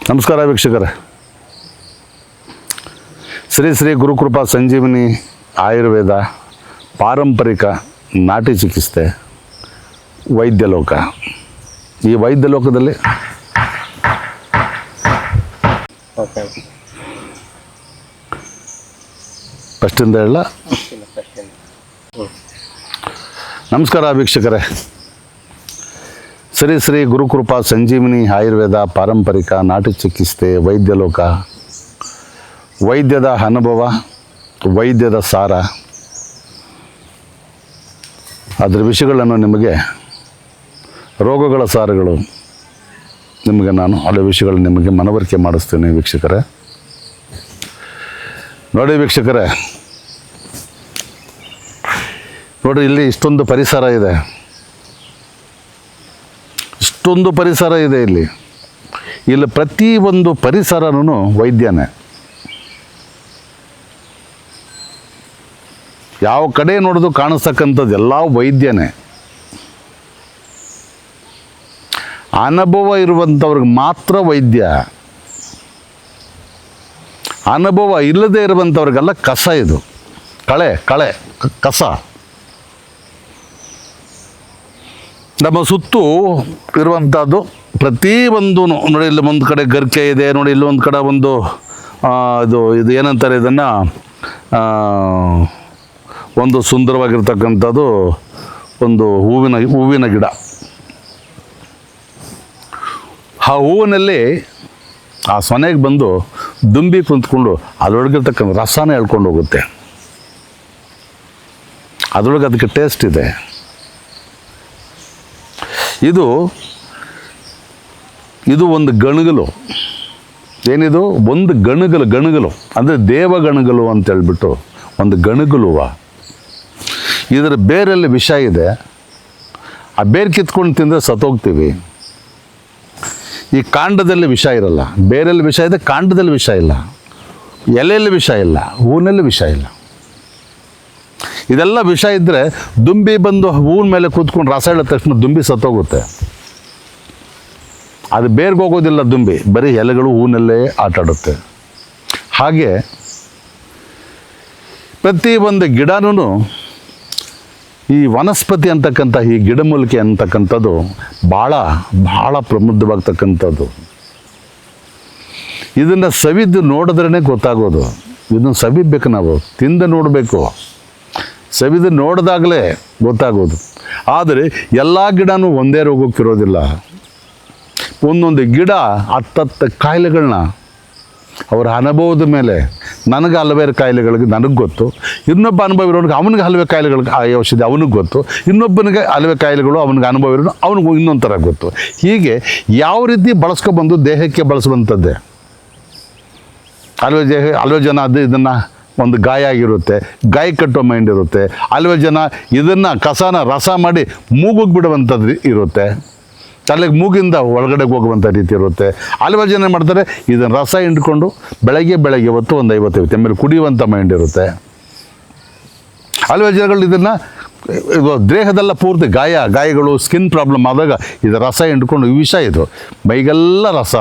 ನಮಸ್ಕಾರ ವೀಕ್ಷಕರೇ. ಶ್ರೀ ಶ್ರೀ ಗುರುಕೃಪಾ ಸಂಜೀವಿನಿ ಆಯುರ್ವೇದ ಪಾರಂಪರಿಕ ನಾಟಿ ಚಿಕಿತ್ಸೆ ವೈದ್ಯಲೋಕ. ಈ ವೈದ್ಯಲೋಕದಲ್ಲಿ ಫಸ್ಟಿಂದ ಹೇಳ. ನಮಸ್ಕಾರ ವೀಕ್ಷಕರೇ. ಶ್ರೀ ಶ್ರೀ ಗುರುಕೃಪಾ ಸಂಜೀವಿನಿ ಆಯುರ್ವೇದ ಪಾರಂಪರಿಕ ನಾಟಿ ಚಿಕಿತ್ಸೆ ವೈದ್ಯಲೋಕ. ವೈದ್ಯದ ಅನುಭವ, ವೈದ್ಯದ ಸಾರ, ಅದರ ವಿಷಯಗಳನ್ನು ನಿಮಗೆ, ರೋಗಗಳ ಸಾರಗಳು ನಿಮಗೆ ನಾನು ಹಲವು ವಿಷಯಗಳು ನಿಮಗೆ ಮನವರಿಕೆ ಮಾಡಿಸ್ತೀನಿ ವೀಕ್ಷಕರೇ. ನೋಡಿ ವೀಕ್ಷಕರೇ, ನೋಡಿ ಇಲ್ಲಿ ಇಷ್ಟೊಂದು ಪರಿಸರ ಇದೆ, ಇಷ್ಟೊಂದು ಪರಿಸರ ಇದೆ. ಇಲ್ಲಿ ಪ್ರತಿಯೊಂದು ಪರಿಸರನೂ ವೈದ್ಯನೇ. ಯಾವ ಕಡೆ ನೋಡೋದು ಕಾಣಿಸ್ತಕ್ಕಂಥದ್ದು ಎಲ್ಲ ವೈದ್ಯನೇ. ಅನುಭವ ಇರುವಂಥವ್ರಿಗೆ ಮಾತ್ರ ವೈದ್ಯ. ಅನುಭವ ಇಲ್ಲದೆ ಇರುವಂಥವ್ರಿಗೆಲ್ಲ ಕಸ. ಇದು ಕಳೆ ಕಸ. ನಮ್ಮ ಸುತ್ತು ಇರುವಂಥದ್ದು ಪ್ರತಿಯೊಂದು ನೋಡಿ. ಇಲ್ಲಿ ಒಂದು ಕಡೆ ಗರ್ಕೆ ಇದೆ ನೋಡಿ, ಇಲ್ಲೊಂದು ಕಡೆ ಒಂದು ಇದು ಏನಂತಾರೆ ಇದನ್ನು, ಒಂದು ಸುಂದರವಾಗಿರ್ತಕ್ಕಂಥದ್ದು ಒಂದು ಹೂವಿನ ಗಿಡ. ಆ ಹೂವಿನಲ್ಲಿ ಆ ಸೊನೆಗೆ ಬಂದು ದುಂಬಿ ಕುಂತ್ಕೊಂಡು ಅದರೊಳಗಿರ್ತಕ್ಕಂಥ ರಸನ ಹೇಳ್ಕೊಂಡು ಹೋಗುತ್ತೆ. ಅದರೊಳಗೆ ಅದಕ್ಕೆ ಟೇಸ್ಟ್ ಇದೆ. ಇದು ಒಂದು ಗಣಗಲು. ಏನಿದು? ಒಂದು ಗಣಗಲು ಅಂದರೆ ದೇವಗಣಗಲು ಅಂತ ಹೇಳ್ಬಿಟ್ಟು ಒಂದು ಗಣಗಲುವ. ಇದರ ಬೇರಲ್ಲಿ ವಿಷ ಇದೆ. ಆ ಬೇರು ಕಿತ್ಕೊಂಡು ತಿಂದರೆ ಸತ್ತೋಗ್ತೀವಿ. ಈ ಕಾಂಡದಲ್ಲಿ ವಿಷ ಇರಲ್ಲ. ಬೇರಲ್ಲಿ ವಿಷ ಇದೆ, ಕಾಂಡದಲ್ಲಿ ವಿಷ ಇಲ್ಲ, ಎಲೆಯಲ್ಲಿ ವಿಷ ಇಲ್ಲ, ಹೂವಿನಲ್ಲಿ ವಿಷ ಇಲ್ಲ. ಇದೆಲ್ಲ ವಿಷ ಇದ್ದರೆ ದುಂಬಿ ಬಂದು ಹೂವಿನ ಮೇಲೆ ಕೂತ್ಕೊಂಡು ರಸ ಹೇಳಿದ ತಕ್ಷಣ ದುಂಬಿ ಸತ್ತೋಗುತ್ತೆ. ಅದು ಬೇರ್ಗೆ ಹೋಗೋದಿಲ್ಲ ದುಂಬಿ, ಬರೀ ಎಲೆಗಳು ಹೂವಿನಲ್ಲೇ ಆಟಾಡುತ್ತೆ. ಹಾಗೆ ಪ್ರತಿಯೊಂದು ಗಿಡನೂ ಈ ವನಸ್ಪತಿ ಅಂತಕ್ಕಂಥ ಈ ಗಿಡಮೂಲಿಕೆ ಅಂತಕ್ಕಂಥದ್ದು ಭಾಳ ಭಾಳ ಪ್ರಮುಖವಾಗ್ತಕ್ಕಂಥದ್ದು. ಇದನ್ನು ಸವಿದು ನೋಡಿದ್ರೇ ಗೊತ್ತಾಗೋದು. ಇದನ್ನು ಸವಿಬೇಕು, ನಾವು ತಿಂದು ನೋಡಬೇಕು. ಸವಿದು ನೋಡಿದಾಗಲೇ ಗೊತ್ತಾಗೋದು. ಆದರೆ ಎಲ್ಲ ಗಿಡನೂ ಒಂದೇ ರೋಗಕ್ಕಿರೋದಿಲ್ಲ. ಒಂದೊಂದು ಗಿಡ ಹತ್ತತ್ತು ಕಾಯಿಲೆಗಳನ್ನ ಅವರ ಅನುಭವದ ಮೇಲೆ, ನನಗೆ ಹಲವಾರು ಕಾಯಿಲೆಗಳಿಗೆ ನನಗೆ ಗೊತ್ತು, ಇನ್ನೊಬ್ಬ ಅನುಭವ ಇರೋನಿಗೆ ಅವನಿಗೆ ಹಲವೇ ಕಾಯಿಲೆಗಳಿಗೆ ಆ ಔಷಧಿ ಅವನಿಗೆ ಗೊತ್ತು, ಇನ್ನೊಬ್ಬನಿಗೆ ಹಲವೇ ಕಾಯಿಲೆಗಳು ಅವನಿಗೆ ಅನುಭವ ಇರೋನು ಅವನಿಗೂ ಇನ್ನೊಂದು ಥರ ಗೊತ್ತು. ಹೀಗೆ ಯಾವ ರೀತಿ ಬಳಸ್ಕೊಬಂದು ದೇಹಕ್ಕೆ ಬಳಸುವಂಥದ್ದೇ. ಹಲವು ಜನ ಇದನ್ನು ಒಂದು ಗಾಯ ಆಗಿರುತ್ತೆ, ಗಾಯ ಕಟ್ಟೋ ಮೈಂಡ್ ಇರುತ್ತೆ. ಹಲವು ಜನ ಇದನ್ನು ಕಸನ ರಸ ಮಾಡಿ ಮೂಗಿಗೆ ಬಿಡುವಂಥದ್ದು ಇರುತ್ತೆ, ತಲೆಗೆ ಮೂಗಿಂದ ಒಳಗಡೆಗೆ ಹೋಗುವಂಥ ರೀತಿ ಇರುತ್ತೆ. ಹಲವು ಜನ ಏನು ಮಾಡ್ತಾರೆ, ಇದನ್ನು ರಸ ಹಿಂಡ್ಕೊಂಡು ಬೆಳಗ್ಗೆ ಹೊತ್ತು ಒಂದು 50 ಆಮೇಲೆ ಕುಡಿಯುವಂಥ ಮೈಂಡ್ ಇರುತ್ತೆ. ಹಲವು ಜನಗಳು ಇದನ್ನು ದೇಹದೆಲ್ಲ ಪೂರ್ತಿ ಗಾಯಗಳು ಸ್ಕಿನ್ ಪ್ರಾಬ್ಲಮ್ ಆದಾಗ ಇದು ರಸ ಹಿಂಡ್ಕೊಂಡು, ವಿಷ ಇದು ಮೈಗೆಲ್ಲ ರಸ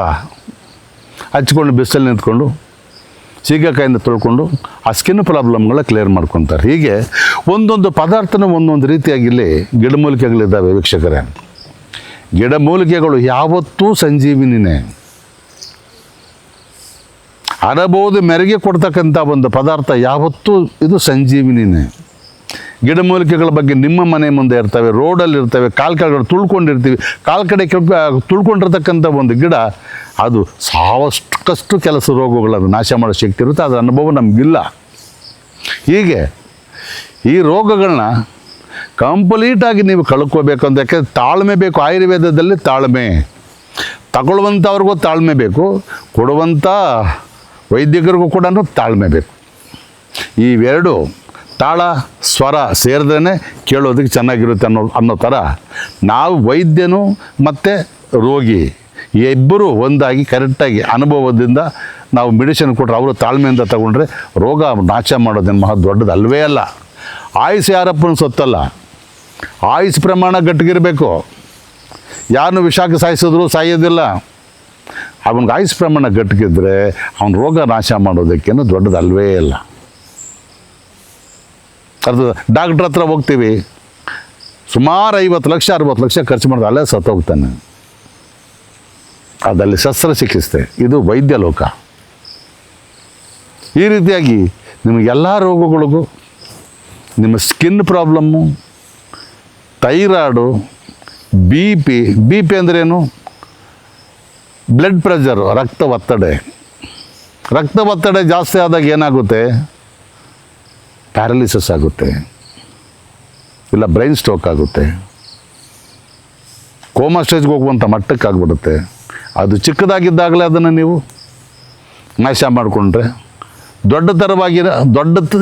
ಹಚ್ಕೊಂಡು ಬಿಸಿಲಲ್ಲಿ ನಿಂತ್ಕೊಂಡು ಸೀಗೆಕಾಯಿಂದ ತೊಳ್ಕೊಂಡು ಆ ಸ್ಕಿನ್ ಪ್ರಾಬ್ಲಮ್ಗಳ ಕ್ಲಿಯರ್ ಮಾಡ್ಕೊತಾರೆ. ಹೀಗೆ ಒಂದೊಂದು ಪದಾರ್ಥನೂ ಒಂದೊಂದು ರೀತಿಯಾಗಿಲ್ಲಿ ಗಿಡಮೂಲಿಕೆಗಳಿದ್ದಾವೆ ವೀಕ್ಷಕರೇ. ಗಿಡಮೂಲಿಕೆಗಳು ಯಾವತ್ತೂ ಸಂಜೀವಿನಿನೇ. ಅನುಭವದ ಮೇರೆಗೆ ಕೊಡ್ತಕ್ಕಂಥ ಒಂದು ಪದಾರ್ಥ ಯಾವತ್ತೂ ಇದು ಸಂಜೀವಿನಿನೇ. ಗಿಡಮೂಲಿಕೆಗಳ ಬಗ್ಗೆ ನಿಮ್ಮ ಮನೆ ಮುಂದೆ ಇರ್ತವೆ, ರೋಡಲ್ಲಿ ಇರ್ತವೆ, ಕಾಲು ತುಳ್ಕೊಂಡಿರ್ತೀವಿ. ಕಾಲು ಕಡೆ ತುಳ್ಕೊಂಡಿರ್ತಕ್ಕಂಥ ಒಂದು ಗಿಡ ಅದು ಸಾವಷ್ಟಕ್ಕಷ್ಟು ಕೆಲಸ ರೋಗಗಳನ್ನು ನಾಶ ಮಾಡೋ ಶಕ್ತಿ ಇರುತ್ತೆ. ಅದರ ಅನುಭವ ನಮಗಿಲ್ಲ. ಹೀಗೆ ಈ ರೋಗಗಳನ್ನ ಕಂಪ್ಲೀಟಾಗಿ ನೀವು ಕಳ್ಕೋಬೇಕು ಅಂತ. ಯಾಕೆಂದರೆ ತಾಳ್ಮೆ ಬೇಕು. ಆಯುರ್ವೇದದಲ್ಲಿ ತಾಳ್ಮೆ, ತಗೊಳ್ಳುವಂಥವ್ರಿಗೂ ತಾಳ್ಮೆ ಬೇಕು, ಕೊಡುವಂಥ ವೈದ್ಯರಿಗೂ ಕೂಡ ತಾಳ್ಮೆ ಬೇಕು. ಇವೆರಡು ತಾಳ ಸ್ವರ ಸೇರಿದ್ರೇ ಕೇಳೋದಕ್ಕೆ ಚೆನ್ನಾಗಿರುತ್ತೆ ಅನ್ನೋ ಥರ ನಾವು ವೈದ್ಯನು ಮತ್ತು ರೋಗಿ ಇಬ್ಬರು ಒಂದಾಗಿ ಕರೆಕ್ಟಾಗಿ ಅನುಭವದಿಂದ ನಾವು ಮೆಡಿಸಿನ್ ಕೊಟ್ಟರೆ, ಅವರು ತಾಳ್ಮೆಯಿಂದ ತಗೊಂಡ್ರೆ ರೋಗ ನಾಶ ಮಾಡೋದೇನು ಮಹಾ ದೊಡ್ಡದು ಅಲ್ವೇ ಅಲ್ಲ. ಆಯುಸ್ ಯಾರಪ್ಪನ ಸೊತ್ತಲ್ಲ. ಆಯುಸ್ ಪ್ರಮಾಣ ಗಟ್ಟಿಗಿರಬೇಕು. ಯಾರನ್ನು ವಿಷಾಕ್ಕೆ ಸಾಯಿಸಿದ್ರು ಸಾಯೋದಿಲ್ಲ. ಅವನಿಗೆ ಆಯುಸ್ ಪ್ರಮಾಣ ಗಟ್ಟಿಗಿದ್ರೆ ಅವನ ರೋಗ ನಾಶ ಮಾಡೋದಕ್ಕೇನು ದೊಡ್ಡದಲ್ವೇ ಇಲ್ಲ. ಅದು ಡಾಕ್ಟ್ರ್ ಹತ್ರ ಹೋಗ್ತೀವಿ, ಸುಮಾರು 50 ಲಕ್ಷ 60 ಲಕ್ಷ ಖರ್ಚು ಮಾಡಿದ್ರೆ ಅಲ್ಲೇ ಸತ್ತೋಗ್ತಾನೆ. ಅದಲ್ಲಿ ಶಸ್ತ್ರಚಿಕಿತ್ಸೆ, ಇದು ವೈದ್ಯ ಲೋಕ. ಈ ರೀತಿಯಾಗಿ ನಿಮಗೆಲ್ಲ ರೋಗಗಳಿಗೂ, ನಿಮ್ಮ skin problem, thyroid, B P ಅಂದ್ರೇನು? ಬ್ಲಡ್ ಪ್ರೆಷರು, ರಕ್ತ ಒತ್ತಡ ಜಾಸ್ತಿ ಆದಾಗ ಏನಾಗುತ್ತೆ? ಪ್ಯಾರಲಿಸಿಸ್ ಆಗುತ್ತೆ, ಇಲ್ಲ ಬ್ರೈನ್ ಸ್ಟ್ರೋಕ್ ಆಗುತ್ತೆ, ಕೋಮಾ ಸ್ಟೇಜ್ಗೆ ಹೋಗುವಂಥ ಮಟ್ಟಕ್ಕಾಗ್ಬಿಡುತ್ತೆ. ಅದು ಚಿಕ್ಕದಾಗಿದ್ದಾಗಲೇ ಅದನ್ನು ನೀವು ನಾಶ ಮಾಡಿಕೊಂಡ್ರೆ ದೊಡ್ಡ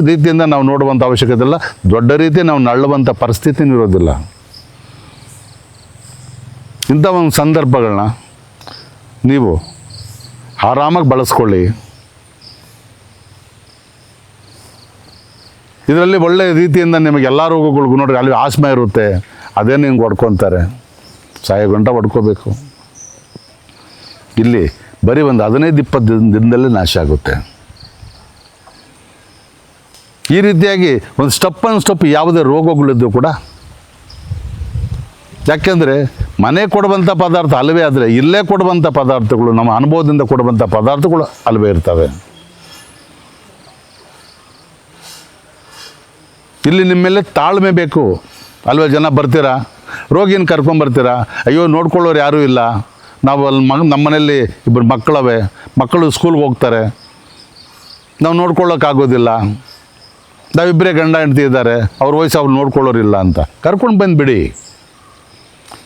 ರೀತಿಯಿಂದ ನಾವು ನೋಡುವಂಥ ಅವಶ್ಯಕತೆ ಇಲ್ಲ, ದೊಡ್ಡ ರೀತಿ ನಾವು ನಳ್ಳುವಂಥ ಪರಿಸ್ಥಿತಿನೂ ಇರೋದಿಲ್ಲ. ಇಂಥ ಒಂದು ಸಂದರ್ಭಗಳನ್ನ ನೀವು ಆರಾಮಾಗಿ ಬಳಸ್ಕೊಳ್ಳಿ. ಇದರಲ್ಲಿ ಒಳ್ಳೆಯ ರೀತಿಯಿಂದ ನಿಮಗೆ ಎಲ್ಲ ರೋಗಗಳಿಗೂ ನೋಡ್ರಿ, ಅಲ್ಲಿ ಆಸ್ಮಾ ಇರುತ್ತೆ, ಅದೇನು ಹಿಂಗೆ ಹೊಡ್ಕೊತಾರೆ, ಸಾಯೋ ಗಂಟ ಹೊಡ್ಕೋಬೇಕು. ಇಲ್ಲಿ ಬರೀ ಒಂದು 15-20 ದಿನದಲ್ಲೇ ನಾಶ ಆಗುತ್ತೆ. ಈ ರೀತಿಯಾಗಿ ಒಂದು ಸ್ಟೆಪ್ ಯಾವುದೇ ರೋಗಗಳಿದ್ದು ಕೂಡ, ಯಾಕೆಂದರೆ ಮನೆ ಕೊಡುವಂಥ ಪದಾರ್ಥ ಅಲ್ಲವೇ ಆದರೆ ಇಲ್ಲೇ ಕೊಡುವಂಥ ಪದಾರ್ಥಗಳು, ನಮ್ಮ ಅನುಭವದಿಂದ ಕೊಡುವಂಥ ಪದಾರ್ಥಗಳು ಅಲ್ಲವೇ ಇರ್ತವೆ. ಇಲ್ಲಿ ನಿಮ್ಮ ಮೇಲೆ ತಾಳ್ಮೆ ಬೇಕು ಅಲ್ವೇ? ಜನ ಬರ್ತೀರಾ, ರೋಗಿನ ಕರ್ಕೊಂಬರ್ತೀರಾ, ಅಯ್ಯೋ ನೋಡ್ಕೊಳ್ಳೋರು ಯಾರೂ ಇಲ್ಲ, ನಾವು ಅಲ್ಲಿ ನಮ್ಮ ಮನೇಲಿ 2 ಮಕ್ಕಳವೆ, ಮಕ್ಕಳು ಸ್ಕೂಲ್ಗೆ ಹೋಗ್ತಾರೆ, ನಾವು ನೋಡ್ಕೊಳ್ಳೋಕ್ಕಾಗೋದಿಲ್ಲ, ನಾವಿಬ್ಬರೇ ಗಂಡ ಹೆಂಡ್ತಿ ಇದ್ದಾರೆ, ಅವ್ರ ವಯಸ್ಸು ಅವ್ರು ನೋಡ್ಕೊಳ್ಳೋರಿಲ್ಲ ಅಂತ ಕರ್ಕೊಂಡು ಬಂದುಬಿಡಿ.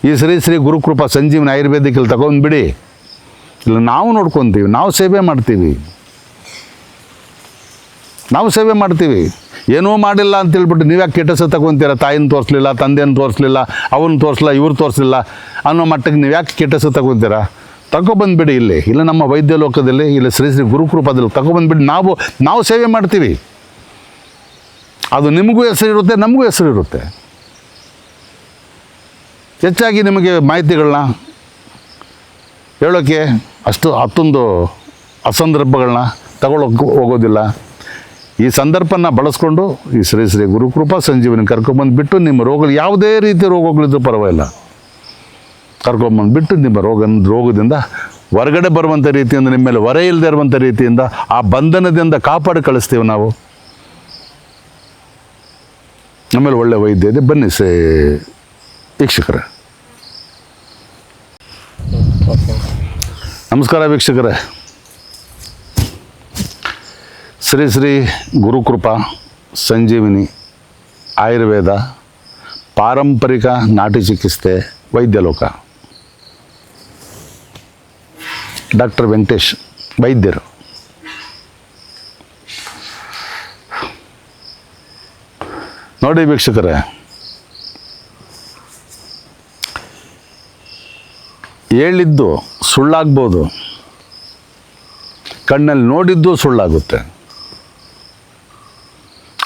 ಈ ಶ್ರೀ ಗುರುಕೃಪಾ ಸಂಜೀವನಿ ಆಯುರ್ವೇದಿಕಲ್ಲಿ ತಗೊಂಡ್ಬಿಡಿ. ಇಲ್ಲ ನಾವು ನೋಡ್ಕೊತೀವಿ, ನಾವು ಸೇವೆ ಮಾಡ್ತೀವಿ. ಏನೂ ಮಾಡಿಲ್ಲ ಅಂತೇಳ್ಬಿಟ್ಟು ನೀವ್ಯಾಕೆ ಕೆಟ್ಟಸ ತಗೊತೀರ? ತಾಯಿನ ತೋರಿಸ್ಲಿಲ್ಲ, ತಂದೆಯನ್ನು ತೋರಿಸ್ಲಿಲ್ಲ, ಅವನ್ನ ತೋರಿಸ್ಲಿಲ್ಲ, ಇವ್ರು ತೋರಿಸ್ಲಿಲ್ಲ ಅನ್ನೋ ಮಟ್ಟಕ್ಕೆ ನೀವ್ಯಾಕೆ ಕೆಟ್ಟಸ ತಗೊತೀರ? ತಗೊಬಂದುಬಿಡಿ. ಇಲ್ಲ ನಮ್ಮ ವೈದ್ಯ ಲೋಕದಲ್ಲಿ, ಇಲ್ಲ ಶ್ರೀ ಗುರುಕೃಪಾದಲ್ಲಿ ತಗೊಬಂದುಬಿಡಿ. ನಾವು ಸೇವೆ ಮಾಡ್ತೀವಿ. ಅದು ನಿಮಗೂ ಹೆಸರಿರುತ್ತೆ, ನಮಗೂ ಹೆಸರಿರುತ್ತೆ. ಹೆಚ್ಚಾಗಿ ನಿಮಗೆ ಮಾಹಿತಿಗಳನ್ನ ಹೇಳೋಕ್ಕೆ ಅಷ್ಟೊಂದು ಅಸಂದರ್ಭಗಳನ್ನ ತಗೊಳ್ಳೋಕೆ ಹೋಗೋದಿಲ್ಲ. ಈ ಸಂದರ್ಭನ ಬಳಸ್ಕೊಂಡು ಈ ಶ್ರೀ ಗುರುಕೃಪಾ ಸಂಜೀವನಿ ಕರ್ಕೊಂಬಂದುಬಿಟ್ಟು, ನಿಮ್ಮ ರೋಗಗಳು ಯಾವುದೇ ರೀತಿ ರೋಗಗಳಿದ್ರೂ ಪರವಾಗಿಲ್ಲ, ಕರ್ಕೊಂಬಂದುಬಿಟ್ಟು ನಿಮ್ಮ ರೋಗದಿಂದ ಹೊರಗಡೆ ಬರುವಂಥ ರೀತಿಯಿಂದ, ನಿಮ್ಮ ಮೇಲೆ ಹೊರೆ ಇಲ್ಲದೆ ಇರುವಂಥ ರೀತಿಯಿಂದ, ಆ ಬಂಧನದಿಂದ ಕಾಪಾಡಿ ಕಳಿಸ್ತೀವಿ ನಾವು. ನಮ್ಮಲ್ಲಿ ಒಳ್ಳೆ ವೈದ್ಯ ಇದೆ, ಬನ್ನಿ ವೀಕ್ಷಕರೇ. ನಮಸ್ಕಾರ ವೀಕ್ಷಕರೇ. ಶ್ರೀ ಗುರುಕೃಪಾ ಸಂಜೀವಿನಿ ಆಯುರ್ವೇದ ಪಾರಂಪರಿಕ ನಾಟಿ ಚಿಕಿತ್ಸೆ ವೈದ್ಯ ಲೋಕ, ಡಾಕ್ಟರ್ ವೆಂಕಟೇಶ್ ವೈದ್ಯರು. ನೋಡಿ ವೀಕ್ಷಕರೇ, ಹೇಳಿದ್ದು ಸುಳ್ಳಾಗ್ಬೋದು, ಕಣ್ಣಲ್ಲಿ ನೋಡಿದ್ದು ಸುಳ್ಳಾಗುತ್ತೆ.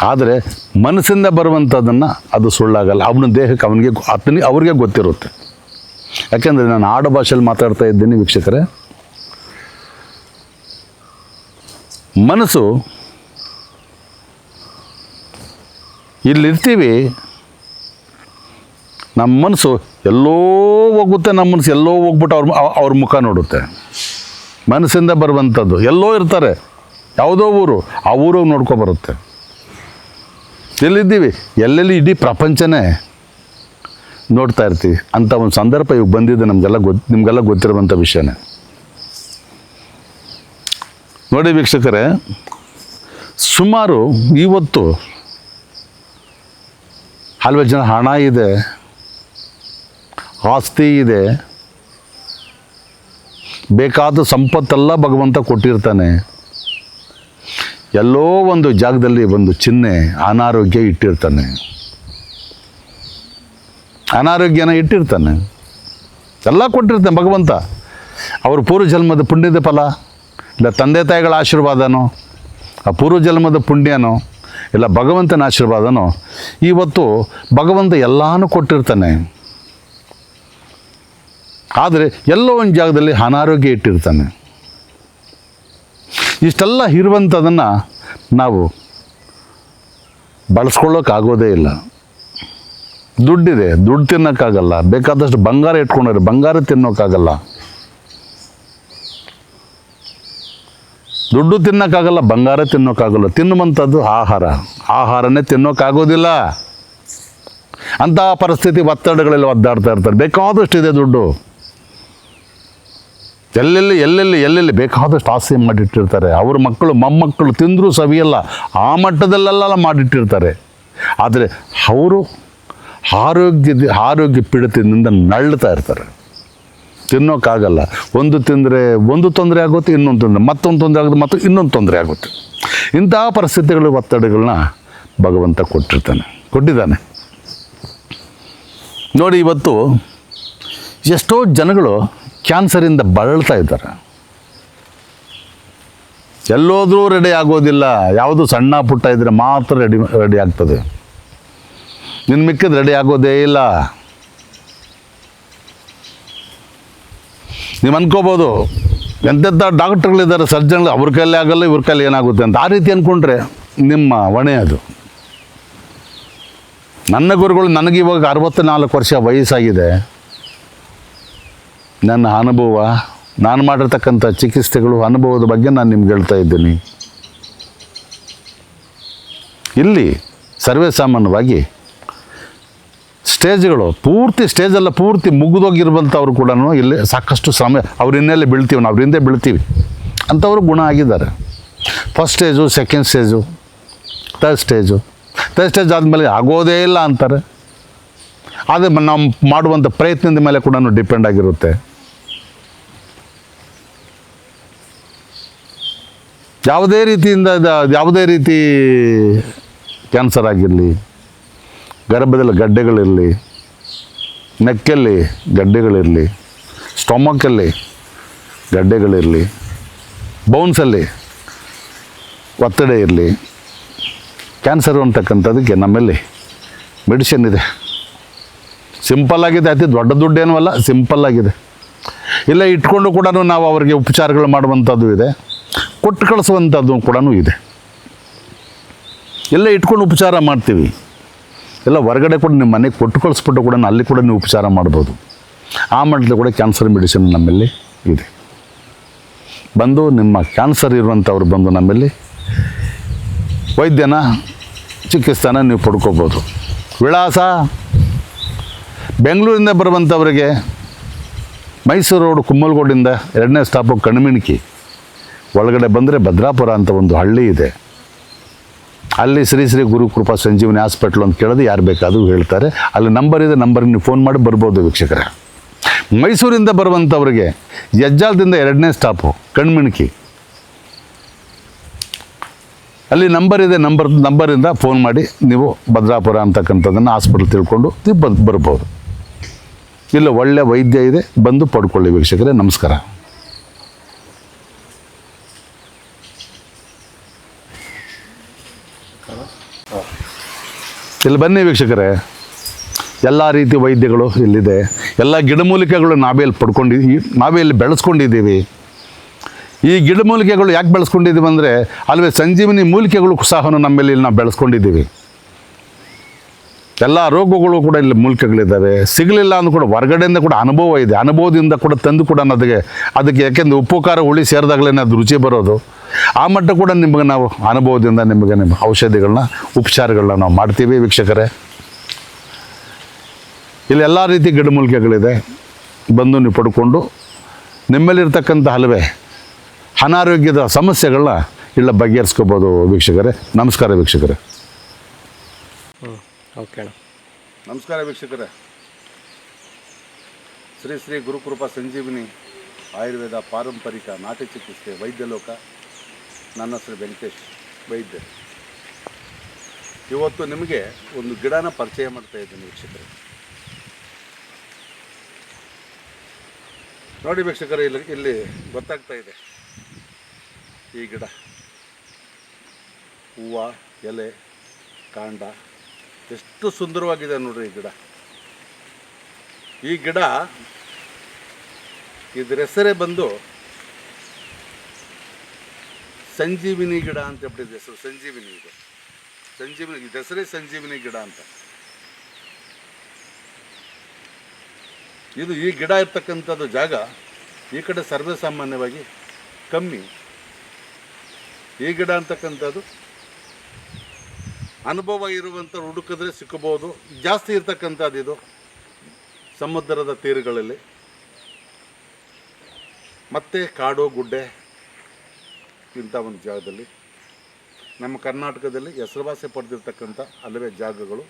ಆದರೆ ಮನಸ್ಸಿಂದ ಬರುವಂಥದ್ದನ್ನು ಅದು ಸುಳ್ಳಾಗಲ್ಲ. ಅವನ ದೇಹಕ್ಕೆ ಅವ್ರಿಗೆ ಗೊತ್ತಿರುತ್ತೆ. ಯಾಕೆಂದರೆ ನಾನು ಆಡು ಭಾಷೆಯಲ್ಲಿ ಮಾತಾಡ್ತಾ ಇದ್ದೀನಿ ವೀಕ್ಷಕರೇ. ಮನಸ್ಸು ಇಲ್ಲಿರ್ತೀವಿ, ನಮ್ಮ ಮನಸ್ಸು ಎಲ್ಲೋ ಹೋಗುತ್ತೆ, ನಮ್ಮ ಮನಸ್ಸು ಎಲ್ಲೋ ಹೋಗ್ಬಿಟ್ಟು ಅವ್ರ ಮುಖ ನೋಡುತ್ತೆ. ಮನಸ್ಸಿಂದ ಬರುವಂಥದ್ದು ಎಲ್ಲೋ ಇರ್ತಾರೆ, ಯಾವುದೋ ಊರು, ಆ ಊರಿಗೆ ನೋಡ್ಕೊಬರುತ್ತೆ. ಎಲ್ಲಿದ್ದೀವಿ, ಎಲ್ಲೆಲ್ಲಿ ಇಡೀ ಪ್ರಪಂಚನೇ ನೋಡ್ತಾ ಇರ್ತೀವಿ. ಅಂಥ ಒಂದು ಸಂದರ್ಭ ಇವಾಗ ಬಂದಿದೆ, ನಿಮಗೆಲ್ಲ ಗೊತ್ತಿರುವಂಥ ವಿಷಯನೇ. ನೋಡಿ ವೀಕ್ಷಕರೇ, ಸುಮಾರು ಇವತ್ತು ಹಲವು ಜನ ಹಣ ಇದೆ, ಆಸ್ತಿ ಇದೆ, ಬೇಕಾದ ಸಂಪತ್ತೆಲ್ಲ ಭಗವಂತ ಕೊಟ್ಟಿರ್ತಾನೆ. ಎಲ್ಲೋ ಒಂದು ಜಾಗದಲ್ಲಿ ಒಂದು ಚಿಹ್ನೆ ಅನಾರೋಗ್ಯ ಇಟ್ಟಿರ್ತಾನೆ, ಅನಾರೋಗ್ಯನ ಇಟ್ಟಿರ್ತಾನೆ. ಎಲ್ಲ ಕೊಟ್ಟಿರ್ತಾನೆ ಭಗವಂತ. ಅವ್ರ ಪೂರ್ವಜನ್ಮದ ಪುಣ್ಯದ ಫಲ, ಇಲ್ಲ ತಂದೆ ತಾಯಿಗಳ ಆಶೀರ್ವಾದನೋ, ಆ ಪೂರ್ವಜನ್ಮದ ಪುಣ್ಯನೋ, ಇಲ್ಲ ಭಗವಂತನ ಆಶೀರ್ವಾದನೋ, ಇವತ್ತು ಭಗವಂತ ಎಲ್ಲನೂ ಕೊಟ್ಟಿರ್ತಾನೆ. ಆದರೆ ಎಲ್ಲೋ ಒಂದು ಜಾಗದಲ್ಲಿ ಅನಾರೋಗ್ಯ ಇಟ್ಟಿರ್ತಾನೆ. ಇಷ್ಟೆಲ್ಲ ಇರುವಂಥದ್ದನ್ನು ನಾವು ಬಳಸ್ಕೊಳ್ಳೋಕ್ಕಾಗೋದೇ ಇಲ್ಲ. ದುಡ್ಡಿದೆ, ದುಡ್ಡು ತಿನ್ನೋಕ್ಕಾಗಲ್ಲ. ಬೇಕಾದಷ್ಟು ಬಂಗಾರ ಇಟ್ಕೊಂಡ್ರೆ ಬಂಗಾರ ತಿನ್ನೋಕ್ಕಾಗಲ್ಲ. ದುಡ್ಡು ತಿನ್ನೋಕ್ಕಾಗಲ್ಲ, ಬಂಗಾರ ತಿನ್ನೋಕ್ಕಾಗಲ್ಲ. ತಿನ್ನುವಂಥದ್ದು ಆಹಾರನೇ ತಿನ್ನೋಕ್ಕಾಗೋದಿಲ್ಲ. ಅಂತಹ ಪರಿಸ್ಥಿತಿ ಒತ್ತಡಗಳಲ್ಲಿ ಒದ್ದಾಡ್ತಾ ಇರ್ತಾರೆ. ಬೇಕಾದಷ್ಟಿದೆ ದುಡ್ಡು, ಎಲ್ಲೆಲ್ಲಿ ಬೇಕಾದಷ್ಟು ಆಸೆ ಮಾಡಿಟ್ಟಿರ್ತಾರೆ. ಅವ್ರ ಮಕ್ಕಳು ಮೊಮ್ಮಕ್ಕಳು ತಿಂದರೂ ಸವಿಯಲ್ಲ, ಆ ಮಟ್ಟದಲ್ಲೆಲ್ಲ ಮಾಡಿಟ್ಟಿರ್ತಾರೆ. ಆದರೆ ಅವರು ಆರೋಗ್ಯ ಪೀಡಿತದಿಂದ ನಳ್ಳ್ತಾ ಇರ್ತಾರೆ. ತಿನ್ನೋಕ್ಕಾಗಲ್ಲ. ಒಂದು ತಿಂದರೆ ಒಂದು ತೊಂದರೆ ಆಗುತ್ತೆ, ಇನ್ನೊಂದು ತೊಂದರೆ, ಮತ್ತೊಂದು ತೊಂದರೆ ಆಗುತ್ತೆ, ಮತ್ತು ಇನ್ನೊಂದು ತೊಂದರೆ ಆಗುತ್ತೆ. ಇಂತಹ ಪರಿಸ್ಥಿತಿಗಳು, ಒತ್ತಡಗಳನ್ನ ಭಗವಂತ ಕೊಟ್ಟಿದ್ದಾನೆ. ನೋಡಿ, ಇವತ್ತು ಎಷ್ಟೋ ಜನಗಳು ಕ್ಯಾನ್ಸರಿಂದ ಬಳಲ್ತಾ ಇದ್ದಾರೆ. ಎಲ್ಲೋದ್ರೂ ರೆಡಿ ಆಗೋದಿಲ್ಲ. ಯಾವುದು ಸಣ್ಣ ಪುಟ್ಟ ಇದ್ದರೆ ಮಾತ್ರ ರೆಡಿ ಆಗ್ತದೆ. ನಿನ್ನ ಮಿಕ್ಕಿದ ರೆಡಿ ಆಗೋದೇ ಇಲ್ಲ. ನೀವು ಅನ್ಕೋಬೋದು, ಎಂತೆಂಥ ಡಾಕ್ಟ್ರುಗಳಿದ್ದಾರೆ, ಸರ್ಜನ್ಗಳು, ಅವ್ರ ಕೈಲಿ ಆಗಲ್ಲ, ಇವ್ರ ಕೈಲಿ ಏನಾಗುತ್ತೆ ಅಂತ. ಆ ರೀತಿ ಅಂದ್ಕೊಂಡ್ರೆ ನಿಮ್ಮ ಹೊಣೆ ಅದು. ನನ್ನ ಗುರುಗಳು, ನನಗಿವಾಗ 64 ವರ್ಷ ವಯಸ್ಸಾಗಿದೆ. ನನ್ನ ಅನುಭವ, ನಾನು ಮಾಡಿರ್ತಕ್ಕಂಥ ಚಿಕಿತ್ಸೆಗಳು, ಅನುಭವದ ಬಗ್ಗೆ ನಾನು ನಿಮ್ಗೆ ಹೇಳ್ತಾ ಇದ್ದೀನಿ. ಇಲ್ಲಿ ಸರ್ವೇ ಸಾಮಾನ್ಯವಾಗಿ ಸ್ಟೇಜ್ಗಳು ಪೂರ್ತಿ ಮುಗಿದೋಗಿರುವಂಥವ್ರು ಕೂಡ ಇಲ್ಲಿ ಸಾಕಷ್ಟು ಶ್ರಮ, ಅವ್ರ ಹಿನ್ನೆಲೆ ಬೀಳ್ತೀವಿ, ನಾವು ಅವ್ರ ಹಿಂದೆ ಬೀಳ್ತೀವಿ ಅಂಥವ್ರು ಗುಣ ಆಗಿದ್ದಾರೆ. First stage, second stage, third stage ಆದಮೇಲೆ ಆಗೋದೇ ಇಲ್ಲ ಅಂತಾರೆ. ಆದರೆ ನಾವು ಮಾಡುವಂಥ ಪ್ರಯತ್ನದ ಮೇಲೆ ಕೂಡ ಡಿಪೆಂಡ್ ಆಗಿರುತ್ತೆ. ಯಾವುದೇ ರೀತಿ ಕ್ಯಾನ್ಸರ್ ಆಗಿರಲಿ, ಗರ್ಭದಲ್ಲಿ ಗಡ್ಡೆಗಳಿರಲಿ, ನೆಕ್ಕಲ್ಲಿ ಗಡ್ಡೆಗಳಿರಲಿ, ಸ್ಟೊಮಕಲ್ಲಿ ಗಡ್ಡೆಗಳಿರಲಿ, ಬೌನ್ಸಲ್ಲಿ ಒತ್ತಡ ಇರಲಿ, ಕ್ಯಾನ್ಸರು ಅಂತಕ್ಕಂಥದ್ದಕ್ಕೆ ನಮ್ಮಲ್ಲಿ ಮೆಡಿಸಿನ್ ಇದೆ. ಸಿಂಪಲ್ಲಾಗಿದೆ, ಅತಿ ದೊಡ್ಡ ದುಡ್ಡೇನೂ ಅಲ್ಲ, ಸಿಂಪಲ್ಲಾಗಿದೆ. ಇಲ್ಲ ಇಟ್ಕೊಂಡು ಕೂಡ ನಾವು ಅವರಿಗೆ ಉಪಚಾರಗಳು ಮಾಡುವಂಥದ್ದು ಇದೆ, ಕೊಟ್ಟು ಕಳಿಸುವಂಥದ್ದು ಕೂಡ ಇದೆ. ಎಲ್ಲ ಇಟ್ಕೊಂಡು ಉಪಚಾರ ಮಾಡ್ತೀವಿ. ಎಲ್ಲ ಹೊರಗಡೆ ಕೂಡ ನಿಮ್ಮ ಮನೆಗೆ ಕೊಟ್ಟು ಕಳಿಸ್ಬಿಟ್ಟು ಕೂಡ ಅಲ್ಲಿ ಕೂಡ ನೀವು ಉಪಚಾರ ಮಾಡ್ಬೋದು. ಆ ಮಟ್ಟದಲ್ಲಿ ಕೂಡ ಕ್ಯಾನ್ಸರ್ ಮೆಡಿಸಿನ್ ನಮ್ಮಲ್ಲಿ ಇದೆ. ಬಂದು ನಿಮ್ಮ ಕ್ಯಾನ್ಸರ್ ಇರುವಂಥವ್ರು ಬಂದು ನಮ್ಮಲ್ಲಿ ವೈದ್ಯನ ಚಿಕಿತ್ಸೆನ ನೀವು ಪಡ್ಕೋಬೋದು. ವಿಳಾಸ ಬೆಂಗಳೂರಿಂದ ಬರುವಂಥವರಿಗೆ ಮೈಸೂರು ರೋಡ್ ಕುಮ್ಮಲ್ಗೋಡಿಂದ 2ನೇ ಸ್ಟಾಪು ಕಣಮಿಣಿಕಿ ಒಳಗಡೆ ಬಂದರೆ ಭದ್ರಾಪುರ ಅಂತ ಒಂದು ಹಳ್ಳಿ ಇದೆ. ಅಲ್ಲಿ ಶ್ರೀ ಗುರುಕೃಪಾ ಸಂಜೀವನಿ ಹಾಸ್ಪಿಟ್ಲ್ ಅಂತ ಕೇಳೋದು ಯಾರು ಬೇಕಾದರೂ ಹೇಳ್ತಾರೆ. ಅಲ್ಲಿ ನಂಬರ್ ಇದೆ, ನಂಬರ್ಗೆ ನೀವು ಫೋನ್ ಮಾಡಿ ಬರ್ಬೋದು ವೀಕ್ಷಕರೇ. ಮೈಸೂರಿಂದ ಬರುವಂಥವ್ರಿಗೆ ಹೆಜ್ಜಾಲದಿಂದ 2ನೇ ಸ್ಟಾಪು ಕಣ್ಮಿಣಿಕಿ, ಅಲ್ಲಿ ನಂಬರ್ ಇದೆ, ನಂಬರಿಂದ ಫೋನ್ ಮಾಡಿ ನೀವು ಭದ್ರಾಪುರ ಅಂತಕ್ಕಂಥದ್ದನ್ನು ಹಾಸ್ಪಿಟ್ಲ್ ತಿಳ್ಕೊಂಡು ನೀವು ಬರ್ಬೋದು. ಇಲ್ಲ ಒಳ್ಳೆ ವೈದ್ಯ ಇದೆ, ಬಂದು ಪಡ್ಕೊಳ್ಳಿ ವೀಕ್ಷಕರೇ. ನಮಸ್ಕಾರ. ಇಲ್ಲಿ ಬನ್ನಿ ವೀಕ್ಷಕರೇ, ಎಲ್ಲ ರೀತಿ ವೈದ್ಯಗಳು ಇಲ್ಲಿದೆ. ಎಲ್ಲ ಗಿಡಮೂಲಿಕೆಗಳು ನಾವೇ ಇಲ್ಲಿ ಬೆಳೆಸ್ಕೊಂಡಿದ್ದೀವಿ. ಈ ಗಿಡಮೂಲಿಕೆಗಳು ಯಾಕೆ ಬೆಳೆಸ್ಕೊಂಡಿದ್ದೀವಿ ಅಂದರೆ, ಅಲ್ವೇ ಸಂಜೀವಿನಿ ಮೂಲಿಕೆಗಳು ಸಹ ನಮ್ಮಲ್ಲಿ ನಾವು ಬೆಳೆಸ್ಕೊಂಡಿದ್ದೀವಿ. ಎಲ್ಲ ರೋಗಗಳು ಕೂಡ ಇಲ್ಲಿ ಮೂಲಿಕೆಗಳಿದ್ದಾವೆ. ಸಿಗಲಿಲ್ಲ ಅಂದ್ರೂ ಕೂಡ ಹೊರಗಡೆಯಿಂದ ಕೂಡ ಅನುಭವ ಇದೆ. ಅನುಭವದಿಂದ ಕೂಡ ತಂದು ಕೂಡ ಅದಕ್ಕೆ ಯಾಕೆಂದರೆ ಉಪ್ಪು ಖಾರ ಹುಳಿ ಸೇರಿದಾಗಲೇ ಅದು ರುಚಿ ಬರೋದು. ಆ ಮಟ್ಟ ಕೂಡ ನಿಮಗೆ ನಾವು ಅನುಭವದಿಂದ ನಿಮ್ಮ ಔಷಧಿಗಳನ್ನ, ಉಪಚಾರಗಳನ್ನ ನಾವು ಮಾಡ್ತೀವಿ ವೀಕ್ಷಕರೇ. ಇಲ್ಲಿ ಎಲ್ಲ ರೀತಿ ಗಿಡಮೂಲಿಕೆಗಳಿದೆ. ಬಂದು ನೀವು ಪಡ್ಕೊಂಡು ನಿಮ್ಮಲ್ಲಿರ್ತಕ್ಕಂಥ ಹಲವೇ ಅನಾರೋಗ್ಯದ ಸಮಸ್ಯೆಗಳನ್ನ ಇಲ್ಲ ಬಗೆಹರಿಸ್ಕೋಬೋದು ವೀಕ್ಷಕರೇ. ನಮಸ್ಕಾರ ವೀಕ್ಷಕರೇ. ಓಕೆ ಅಣ್ಣ. ನಮಸ್ಕಾರ ವೀಕ್ಷಕರೇ. ಶ್ರೀ ಗುರುಕೃಪಾ ಸಂಜೀವಿನಿ ಆಯುರ್ವೇದ ಪಾರಂಪರಿಕ ನಾಟಿ ಚಿಕಿತ್ಸೆ ವೈದ್ಯಲೋಕ. ನನ್ನ ಹೆಸರು ವೆಂಕಟೇಶ್ ವೈದ್ಯ. ಇವತ್ತು ನಿಮಗೆ ಒಂದು ಗಿಡನ ಪರಿಚಯ ಮಾಡ್ತಾ ಇದ್ದೀನಿ ವೀಕ್ಷಕರೇ. ನೋಡಿ ವೀಕ್ಷಕರೇ, ಇಲ್ಲಿ ಗೊತ್ತಾಗ್ತಾ ಇದೆ ಈ ಗಿಡ. ಹೂವು, ಎಲೆ, ಕಾಂಡ ಎಷ್ಟು ಸುಂದರವಾಗಿದೆ ನೋಡ್ರಿ ಈ ಗಿಡ. ಈ ಗಿಡ ಇದ್ರ ಹೆಸರೇ ಬಂದು ಸಂಜೀವಿನಿ ಗಿಡ ಅಂತ ಹೇಳ್ಬಿಟ್ಟಿದೆ ಹೆಸರು. ಸಂಜೀವಿನಿ ಇದು ಸಂಜೀವಿನಿ, ಇದು ಹೆಸರೇ ಸಂಜೀವಿನಿ ಗಿಡ ಅಂತ. ಇದು ಈ ಗಿಡ ಇರ್ತಕ್ಕಂಥದ್ದು ಜಾಗ ಈ ಕಡೆ ಸರ್ವೇ ಸಾಮಾನ್ಯವಾಗಿ ಕಮ್ಮಿ. ಈ ಗಿಡ ಅಂತಕ್ಕಂಥದ್ದು ಅನುಭವ ಇರುವಂಥ ಹುಡುಕಿದ್ರೆ ಸಿಕ್ಕಬಹುದು. ಜಾಸ್ತಿ ಇರ್ತಕ್ಕಂಥದ್ದು ಇದು ಸಮುದ್ರದ ತೀರಗಳಲ್ಲಿ ಮತ್ತು ಕಾಡು ಗುಡ್ಡೆ ಇಂಥ ಒಂದು ಜಾಗದಲ್ಲಿ ನಮ್ಮ ಕರ್ನಾಟಕದಲ್ಲಿ ಹೆಸರುವಾಸಿ ಪಡೆದಿರ್ತಕ್ಕಂಥ ಹಲವೇ ಜಾಗಗಳು.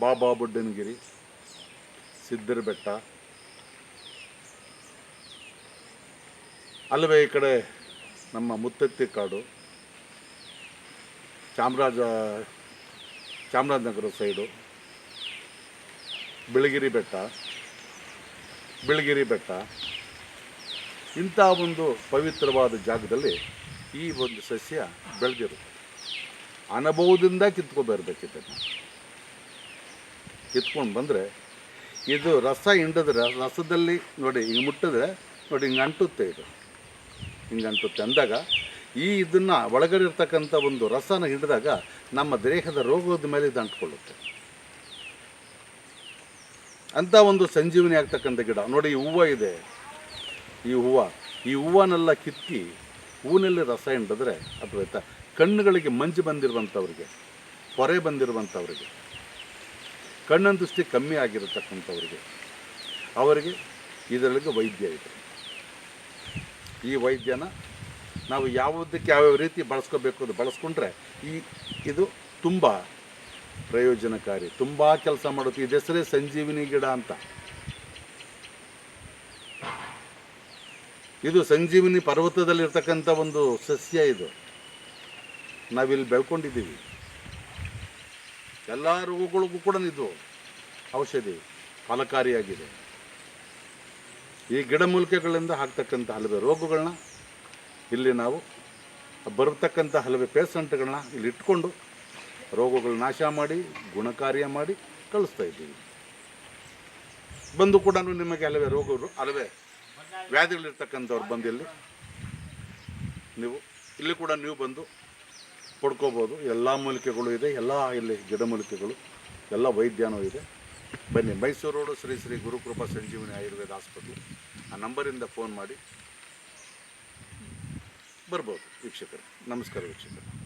ಬಾಬಾ ಬುಡ್ಡನಗಿರಿ, ಸಿದ್ದರ ಬೆಟ್ಟ, ಅಲ್ಲವೇ ಈ ಕಡೆ ನಮ್ಮ ಮುತ್ತತ್ತಿ ಕಾಡು, ಚಾಮರಾಜನಗರ ಸೈಡು, ಬಿಳಿಗಿರಿ ಬೆಟ್ಟ ಇಂಥ ಒಂದು ಪವಿತ್ರವಾದ ಜಾಗದಲ್ಲಿ ಈ ಒಂದು ಸಸ್ಯ ಬೆಳೆದಿರುತ್ತೆ. ಅನುಭವದಿಂದ ಕಿತ್ಕೊಬರ್ಬೇಕಿದ್ದನ್ನು. ಕಿತ್ಕೊಂಡು ಬಂದರೆ ಇದು ರಸ ಹಿಂಡಿದ್ರೆ ರಸದಲ್ಲಿ ನೋಡಿ ಹಿಂಗೆ ಮುಟ್ಟಿದ್ರೆ ನೋಡಿ ಹಿಂಗೆ ಅಂಟುತ್ತೆ. ಇದು ಹಿಂಗೆ ಅಂಟುತ್ತೆ ಅಂದಾಗ ಇದನ್ನು ಒಳಗಡೆ ಇರ್ತಕ್ಕಂಥ ಒಂದು ರಸನ ಹಿಡಿದಾಗ ನಮ್ಮ ದೇಹದ ರೋಗದ ಮೇಲೆ ಇದು ಅಂಟ್ಕೊಳ್ಳುತ್ತೆ. ಅಂಥ ಒಂದು ಸಂಜೀವನಿ ಆಗ್ತಕ್ಕಂಥ ಗಿಡ ನೋಡಿ. ಈ ಹೂವು ಇದೆ, ಈ ಹೂವನ್ನೆಲ್ಲ ಕಿತ್ತಿ ಹೂವಿನಲ್ಲಿ ರಸ ಹಿಂಡಿದ್ರೆ ಅಥವಾ ಕಣ್ಣುಗಳಿಗೆ ಮಂಜು ಬಂದಿರುವಂಥವ್ರಿಗೆ, ಪೊರೆ ಬಂದಿರುವಂಥವ್ರಿಗೆ, ಕಣ್ಣಿನ ದೃಷ್ಟಿ ಕಮ್ಮಿ ಆಗಿರತಕ್ಕಂಥವ್ರಿಗೆ ಅವರಿಗೆ ಇದರೊಳಗೆ ವೈದ್ಯ ಇದೆ. ಈ ವೈದ್ಯನ ನಾವು ಯಾವುದಕ್ಕೆ ಯಾವ್ಯಾವ ರೀತಿ ಬಳಸ್ಕೋಬೇಕು ಅದು ಬಳಸ್ಕೊಂಡ್ರೆ ಇದು ತುಂಬ ಪ್ರಯೋಜನಕಾರಿ, ತುಂಬ ಕೆಲಸ ಮಾಡುತ್ತೆ. ಇದು ಹೆಸರೇ ಸಂಜೀವಿನಿ ಗಿಡ ಅಂತ. ಇದು ಸಂಜೀವಿನಿ ಪರ್ವತದಲ್ಲಿರ್ತಕ್ಕಂಥ ಒಂದು ಸಸ್ಯ. ಇದು ನಾವಿಲ್ಲಿ ಬೆಳ್ಕೊಂಡಿದ್ದೀವಿ. ಎಲ್ಲ ರೋಗಗಳಿಗೂ ಕೂಡ ಇದು ಔಷಧಿ ಫಲಕಾರಿಯಾಗಿದೆ. ಈ ಗಿಡಮೂಲಿಕೆಗಳಿಂದ ಆಗ್ತಕ್ಕಂಥ ಹಲವು ರೋಗಗಳನ್ನ ಇಲ್ಲಿ ನಾವು ಬರತಕ್ಕಂಥ ಹಲವು ಪೇಷಂಟ್ಗಳನ್ನ ಇಲ್ಲಿ ಇಟ್ಕೊಂಡು ರೋಗಗಳನ್ನ ನಾಶ ಮಾಡಿ ಗುಣಕಾರ್ಯ ಮಾಡಿ ಕಳಿಸ್ತಾ ಇದ್ದೀವಿ. ಬಂದು ಕೂಡ ನಿಮಗೆ ಹಲವೇ ರೋಗಗಳು ಹಲವೇ ವ್ಯಾಧಿಗಳಿರ್ತಕ್ಕಂಥವ್ರು ಬಂದು ಇಲ್ಲಿ ಕೂಡ ನೀವು ಬಂದು ಪಡ್ಕೋಬೋದು. ಎಲ್ಲ ಮೂಲಿಕೆಗಳು ಇದೆ, ಎಲ್ಲ ಇಲ್ಲಿ ಗಿಡಮೂಲಿಕೆಗಳು, ಎಲ್ಲ ವೈದ್ಯನೂ ಇದೆ. ಬನ್ನಿ, ಮೈಸೂರು ರೋಡು ಶ್ರೀ ಶ್ರೀ ಗುರುಕೃಪಾ ಸಂಜೀವಿನಿ ಆಯುರ್ವೇದ ಆಸ್ಪತ್ರೆ. ಆ ನಂಬರಿಂದ ಫೋನ್ ಮಾಡಿ ಬರ್ಬೋದು ವೀಕ್ಷಕರು. ನಮಸ್ಕಾರ ವೀಕ್ಷಕರು.